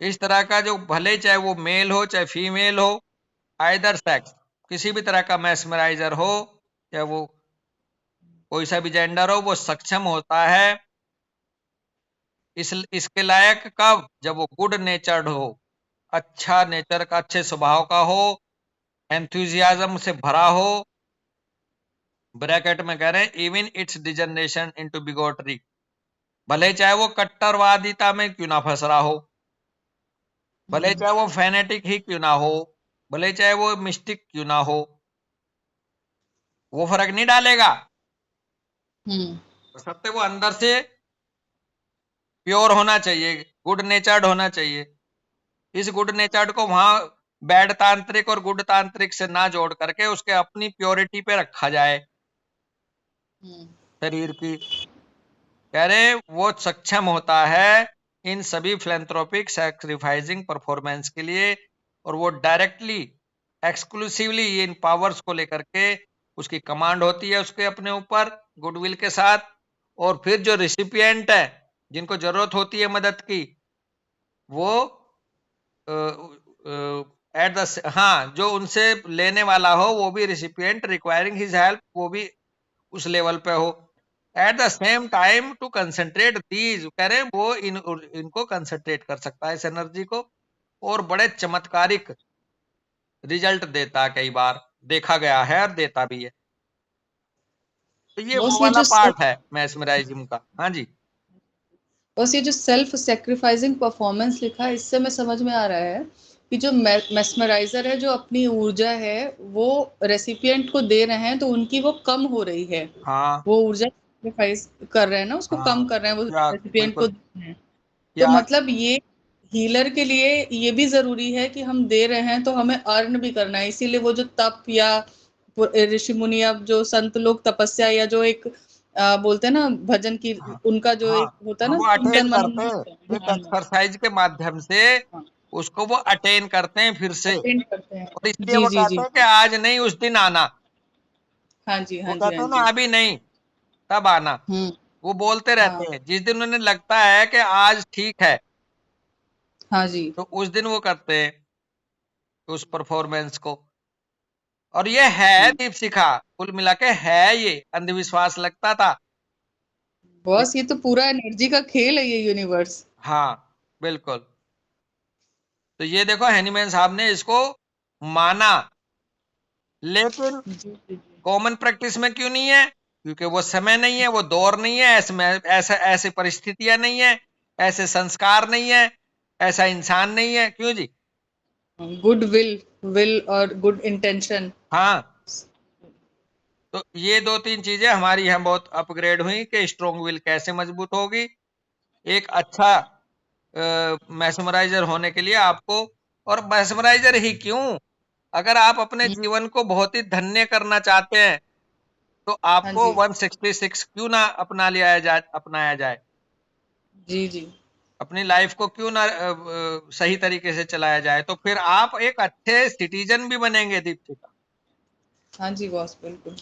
S1: इस तरह का जो भले चाहे वो mail हो चाहे female हो, आइदर सेक्स, किसी भी तरह का मैस्मराइजर हो या वो कोई सा भी जेंडर हो, वो सक्षम होता है इसके लायक कब, जब वो गुड नेचर्ड हो, अच्छा नेचर का, अच्छे स्वभाव का हो, एंथुजियाज्म से भरा हो, ब्रैकेट में कह रहे हैं इवन इट्स डिजनरेशन इनटू बिगोटरी, भले चाहे वो कट्टरवादिता में क्यों ना फंस रहा हो, भले चाहे वो फैनेटिक ही क्यों ना हो, भले चाहे वो मिस्टिक क्यों ना हो, वो फर्क नहीं डालेगा, सत्य वो अंदर से प्योर होना चाहिए, गुड नेचर्ड होना चाहिए। इस गुड नेचर्ड को वहां बैड तांत्रिक और गुड तांत्रिक से ना जोड़ करके उसके अपनी प्योरिटी पे रखा जाए शरीर की, कह रहे वो सक्षम होता है इन सभी फिलैंथ्रोपिक सैक्रिफाइसिंग परफॉर्मेंस के लिए, और वो डायरेक्टली एक्सक्लूसिवली इन पावर्स को लेकर के उसकी कमांड होती है उसके अपने ऊपर गुडविल के साथ, और फिर जो रिसिपिएंट है जिनको जरूरत होती है मदद की, वो एट द जो उनसे लेने वाला हो वो भी रिसिपिएंट रिक्वायरिंग हिज हेल्प, वो भी उस लेवल पे हो, at the same time to concentrate these, कह रहे हैं वो इनको कंसंट्रेट कर सकता है इस एनर्जी को, और बड़े चमत्कारिक रिजल्ट देता, कई बार देखा गया है और देता भी है। तो ये वो वाला पार्ट है मैस्मराइजिंग का। हाँ जी,
S3: बस ये जो सेल्फ सेक्रीफाइसिंग परफॉर्मेंस लिखा है, इससे मैं समझ में आ रहा है कि जो मेस्मराइजर है, जो अपनी ऊर्जा है वो रेसिपिएंट को दे रहे हैं, तो उनकी वो कम हो रही है।
S1: हाँ,
S3: वो ऊर्जा सेक्रीफाइस कर रहे हैं ना, उसको कम कर रहे हैं, वो रेसिपिएंट को दे रहे हैं। तो मतलब ये हीलर के लिए ये भी जरूरी है कि हम दे रहे हैं तो हमें अर्न भी करना है। इसीलिए वो जो तप या ऋषि मुनि या जो संत लोग तपस्या या जो एक बोलते हैं ना भजन की, उनका जो एक होता है ना,
S1: वो अटेन करते हैं एक एक्सरसाइज के माध्यम से, उसको वो अटेन करते हैं फिर से,
S3: करते हैं।
S1: और इसलिए वो कहते हैं कि आज नहीं उस दिन आना।
S3: हाँ जी, हाँ
S1: वो
S3: जी,
S1: कहते हैं ना अभी नहीं तब आना, वो बोलते रहते हैं। जिस दिन उन्हें लगता है कि आज ठीक है,
S3: हाँ जी,
S1: तो उस दिन वो करते हैं उस परफॉर्मेंस को। और ये है दीपशिखा, कुल मिला के है, ये अंधविश्वास लगता था
S3: बॉस, ये तो पूरा एनर्जी का खेल है ये यूनिवर्स।
S1: हाँ बिल्कुल। तो ये देखो हैनीमैन साहब ने इसको माना, लेकिन कॉमन प्रैक्टिस में क्यों नहीं है? क्योंकि वो समय नहीं है, वो दौर नहीं है, ऐसे परिस्थितियां नहीं है, ऐसे संस्कार नहीं है, ऐसा इंसान नहीं है। क्यों जी?
S3: गुड विल और गुड इंटेंशन।
S1: हाँ, तो ये दो तीन चीजें हमारी यहाँ बहुत अपग्रेड हुई कि स्ट्रॉन्ग विल कैसे मजबूत होगी। एक अच्छा मैस्मराइजर होने के लिए आपको, और मैस्मराइजर ही क्यों, अगर आप अपने जीवन को बहुत ही धन्य करना चाहते हैं तो आपको 166 क्यों ना अपनाया जाए।
S3: जी जी,
S1: अपनी लाइफ को क्यों ना सही तरीके से चलाया जाए, तो फिर आप एक अच्छे सिटीजन भी बनेंगे दीप्तिका।
S3: हाँ जी बॉस, बिल्कुल।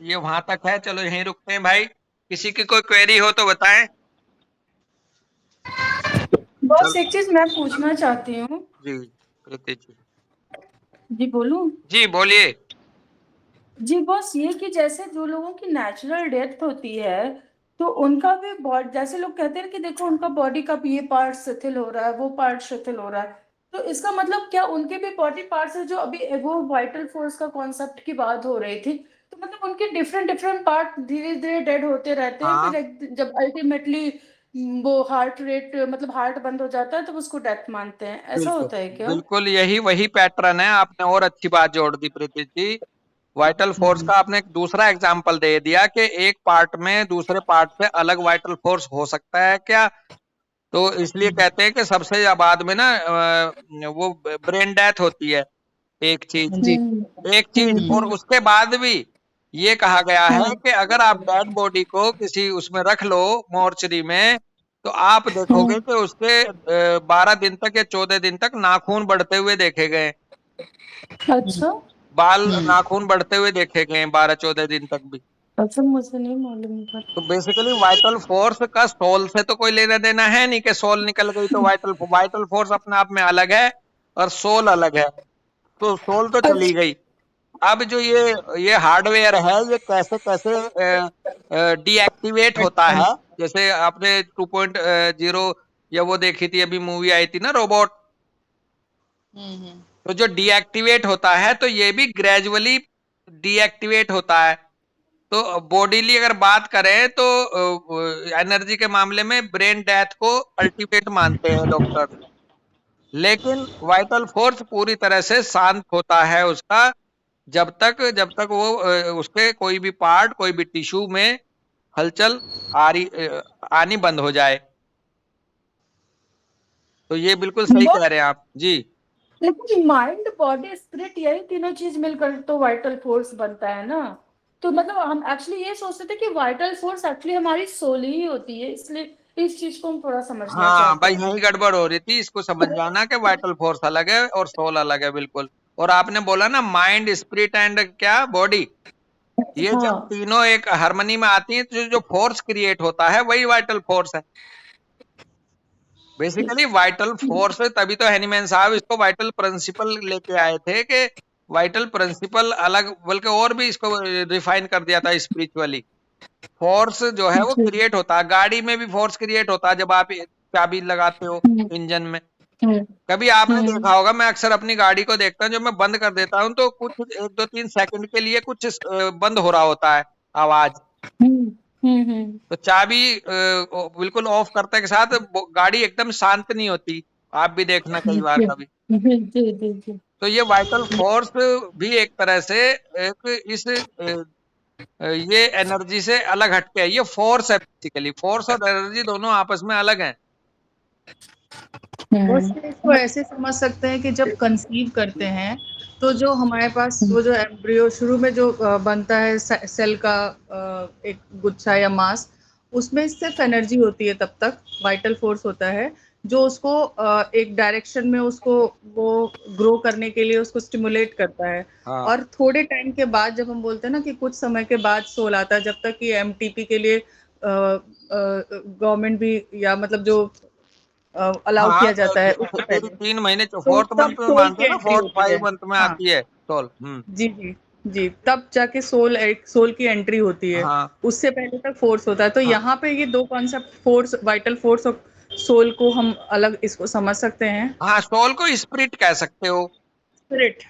S1: ये वहां तक है, चलो यहीं रुकते हैं भाई। किसी की कोई क्वेरी हो तो बताएं।
S6: बॉस, एक चीज मैं पूछना चाहती हूँ।
S1: जी, प्रीति जी।
S6: जी बोलूं?
S1: जी बोलिए।
S6: जी बॉस, ये कि जैसे जो लोगों की नेचुरल डेथ होती है तो उनका भी बॉडी, जैसे लोग कहते हैं कि देखो उनका बॉडी का भी ये पार्ट शिथिल हो रहा है, वो पार्ट शिथिल हो रहा है, तो इसका मतलब क्या उनके भी बॉडी पार्ट्स है जो अभी वो वाइटल फोर्स का कॉन्सेप्ट की बात हो रही थी, तो मतलब उनके डिफरेंट डिफरेंट पार्ट धीरे धीरे डेड होते रहते हैं,
S1: हाँ
S6: फिर जब अल्टीमेटली वो हार्ट रेट मतलब हार्ट बंद हो जाता है तो उसको डेथ मानते हैं, ऐसा
S1: बिल्कुल
S6: होता है क्या?
S1: बिल्कुल, यही वही पैटर्न है। आपने और अच्छी बात जोड़ दी प्रीति जी। वाइटल फोर्स का आपने एक दूसरा एग्जाम्पल दे दिया कि एक पार्ट में दूसरे पार्ट से अलग वाइटल फोर्स हो सकता है क्या। तो इसलिए कहते हैं कि सबसे बाद में ना वो ब्रेन डेथ होती है एक चीज।
S3: जी
S1: एक चीज और उसके बाद भी ये कहा गया है कि अगर आप डेड बॉडी को किसी उसमें रख लो मोर्चरी में, तो आप देखोगे कि उसके 12 दिन तक या 14 दिन तक नाखून बढ़ते हुए देखे गए,
S6: अच्छा।
S1: बाल नाखून बढ़ते हुए देखे गए 12-14 दिन तक भी।
S6: अच्छा, मुझे नहीं मालूम था।
S1: तो बेसिकली वाइटल फोर्स का सोल से तो कोई लेना देना है नहीं कि सोल निकल गई तो वाइटल फोर्स अपने आप में अलग है और सोल अलग है। तो सोल तो चली
S6: अच्छा।
S1: गई। अब जो ये हार्डवेयर है ये कैसे कैसे डीएक्टिवेट होता है। जैसे आपने 2.0 या वो देखी थी अभी मूवी आई थी ना रोबोट, तो जो डीएक्टिवेट होता है तो ये भी ग्रेजुअली डीएक्टिवेट होता है। तो बॉडीली अगर बात करें तो एनर्जी के मामले में ब्रेन डेथ को अल्टीमेट मानते हैं डॉक्टर, लेकिन वाइटल फोर्स पूरी तरह से शांत होता है उसका जब तक वो उसके कोई भी पार्ट कोई भी टिश्यू में हलचल आनी बंद हो जाए। तो ये बिल्कुल सही कह रहे हैं आप जी।
S6: लेकिन माइंड बॉडी स्पिरिट यही तीनों चीज मिलकर तो वाइटल फोर्स बनता है ना, तो मतलब हम एक्चुअली ये सोचते थे कि वाइटल फोर्स एक्चुअली में सोल ही होती है, इसलिए इस चीज को हम थोड़ा समझना
S1: हाँ
S6: चाहते
S1: भाई,
S6: हैं।
S1: यही गड़बड़ हो रही थी, इसको समझ जाना कि वाइटल फोर्स अलग है और सोल अलग है बिल्कुल। और आपने बोला ना माइंड स्पिरिट एंड क्या बॉडी, ये जब
S6: हाँ।
S1: तीनों एक हार्मनी में आती हैं तो जो फोर्स क्रिएट होता है वही वाइटल फोर्स है। बेसिकली वाइटल फोर्स, तभी तो हैनीमैन साहब इसको वाइटल प्रिंसिपल लेके आए थे कि वाइटल प्रिंसिपल अलग, बल्कि और भी इसको रिफाइन कर दिया था स्पिरिचुअली। फोर्स जो है वो
S6: जी।
S1: क्रिएट होता है, गाड़ी में भी फोर्स क्रिएट होता है जब आप चाबी लगाते हो
S6: हम्म,
S1: इंजन में।
S6: हम्म,
S1: कभी आपने
S6: हम्म,
S1: देखा होगा, मैं अक्सर अपनी गाड़ी को देखता हूँ, जब मैं बंद कर देता हूँ तो कुछ 1-2-3 सेकंड के लिए कुछ बंद हो रहा होता है आवाज।
S6: हम्म, हम्म,
S1: तो चाबी बिल्कुल ऑफ करते के साथ गाड़ी एकदम शांत नहीं होती। आप भी देखना कई बार
S6: जी
S1: कभी।
S6: जी जी जी जी।
S1: तो ये वाइटल फोर्स भी एक तरह से एक ये एनर्जी से अलग हटके है। ये फोर्स है, बेसिकली फोर्स और एनर्जी दोनों आपस में अलग हैं।
S3: बस इसको ऐसे समझ सकते हैं कि जब कंसीव करते हैं तो जो हमारे पास वो जो एम्ब्रियो शुरू में जो बनता है सेल का एक गुच्छा या मास, उसमें सिर्फ एनर्जी होती है, तब तक वाइटल फोर्स होता है जो उसको एक डायरेक्शन में उसको वो ग्रो करने के लिए उसको स्टिमुलेट करता है।
S1: हाँ
S3: और थोड़े टाइम के बाद जब हम बोलते हैं ना कि कुछ समय के बाद सोल आता है, जब तक कि एमटीपी के लिए गवर्नमेंट भी या मतलब जो अलाउ
S1: हाँ,
S3: किया जाता है उससे
S1: तेरी
S3: पहले,
S1: 3 महीने
S3: तो
S1: फोर्थ
S3: तब
S1: मंथ में
S3: सोल
S1: मानते
S3: की
S1: हैं ना,
S3: एंट्री
S1: फोर्थ
S3: होती है।
S1: 5 मंथ में
S3: हाँ,
S1: आती है सोल।
S3: जी, जी, जी, तब जाके सोल की एंट्री होती है।
S1: हाँ
S3: उससे पहले तक फोर्स होता है। तो
S1: हाँ
S3: यहाँ पे ये 2 कॉन्सेप्ट फोर्स, वाइटल फोर्स और सोल को हम अलग इसको समझ सकते हैं।
S1: हाँ, सोल को स्पिरिट कह सकते हो,
S3: स्पिरिट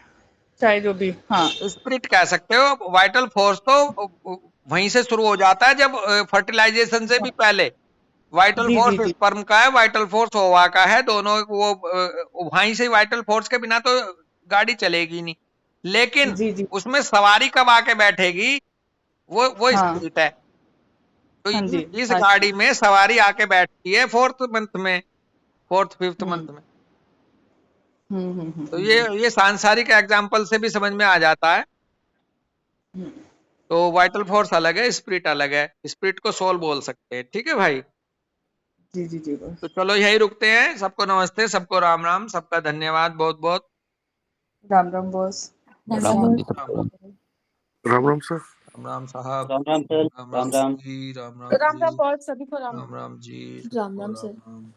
S3: चाहे जो भी, हाँ।
S1: स्पिरिट कह सकते हो। वाइटल फोर्स तो वहीं से शुरू हो जाता है जब फर्टिलाइजेशन से भी पहले। वाइटल
S3: जी, जी,
S1: फोर्स
S3: जी।
S1: स्पर्म का है, वाइटल फोर्स ओवा का है, दोनों वो वहीं से वाइटल फोर्स के बिना तो गाड़ी चलेगी नहीं। लेकिन
S3: जी, जी।
S1: उसमें सवारी कब आके बैठेगी, वो
S3: हाँ,
S1: स्पिरिट है। तो
S3: हाँ जी,
S1: इस
S3: हाँ जी।
S1: गाड़ी में सवारी आके बैठती है फोर्थ मंथ में, फोर्थ फिफ्थ
S3: हुँ।
S1: मंथ में।
S3: हुँ, हुँ, हुँ,
S1: तो
S3: हुँ,
S1: ये सांसारिक एग्जाम्पल से भी समझ में आ जाता है।
S3: हुँ।
S1: तो वाइटल फोर्स अलग है, स्पिरिट अलग है। स्पिरिट को सोल बोल सकते हैं, ठीक है भाई।
S3: जी, जी, जी, बस।
S1: तो चलो यही रुकते हैं। सबको नमस्ते, सबको राम राम, सबका धन्यवाद बहुत बहुत।
S3: राम, राम बॉस।
S4: राम
S3: ऐसा
S4: राम
S3: ही
S4: जी
S1: राम
S4: सबको।
S7: राम राम सर।
S1: राम राम साहब,
S4: राम राम सर।
S1: राम
S4: राम
S1: राम
S4: राम।
S1: जी, राम
S6: राम
S1: जी,
S6: राम बहुत सभी को राम
S1: राम राम जी,
S6: राम
S1: सबको
S6: राम
S1: राम
S6: सर।
S1: राम।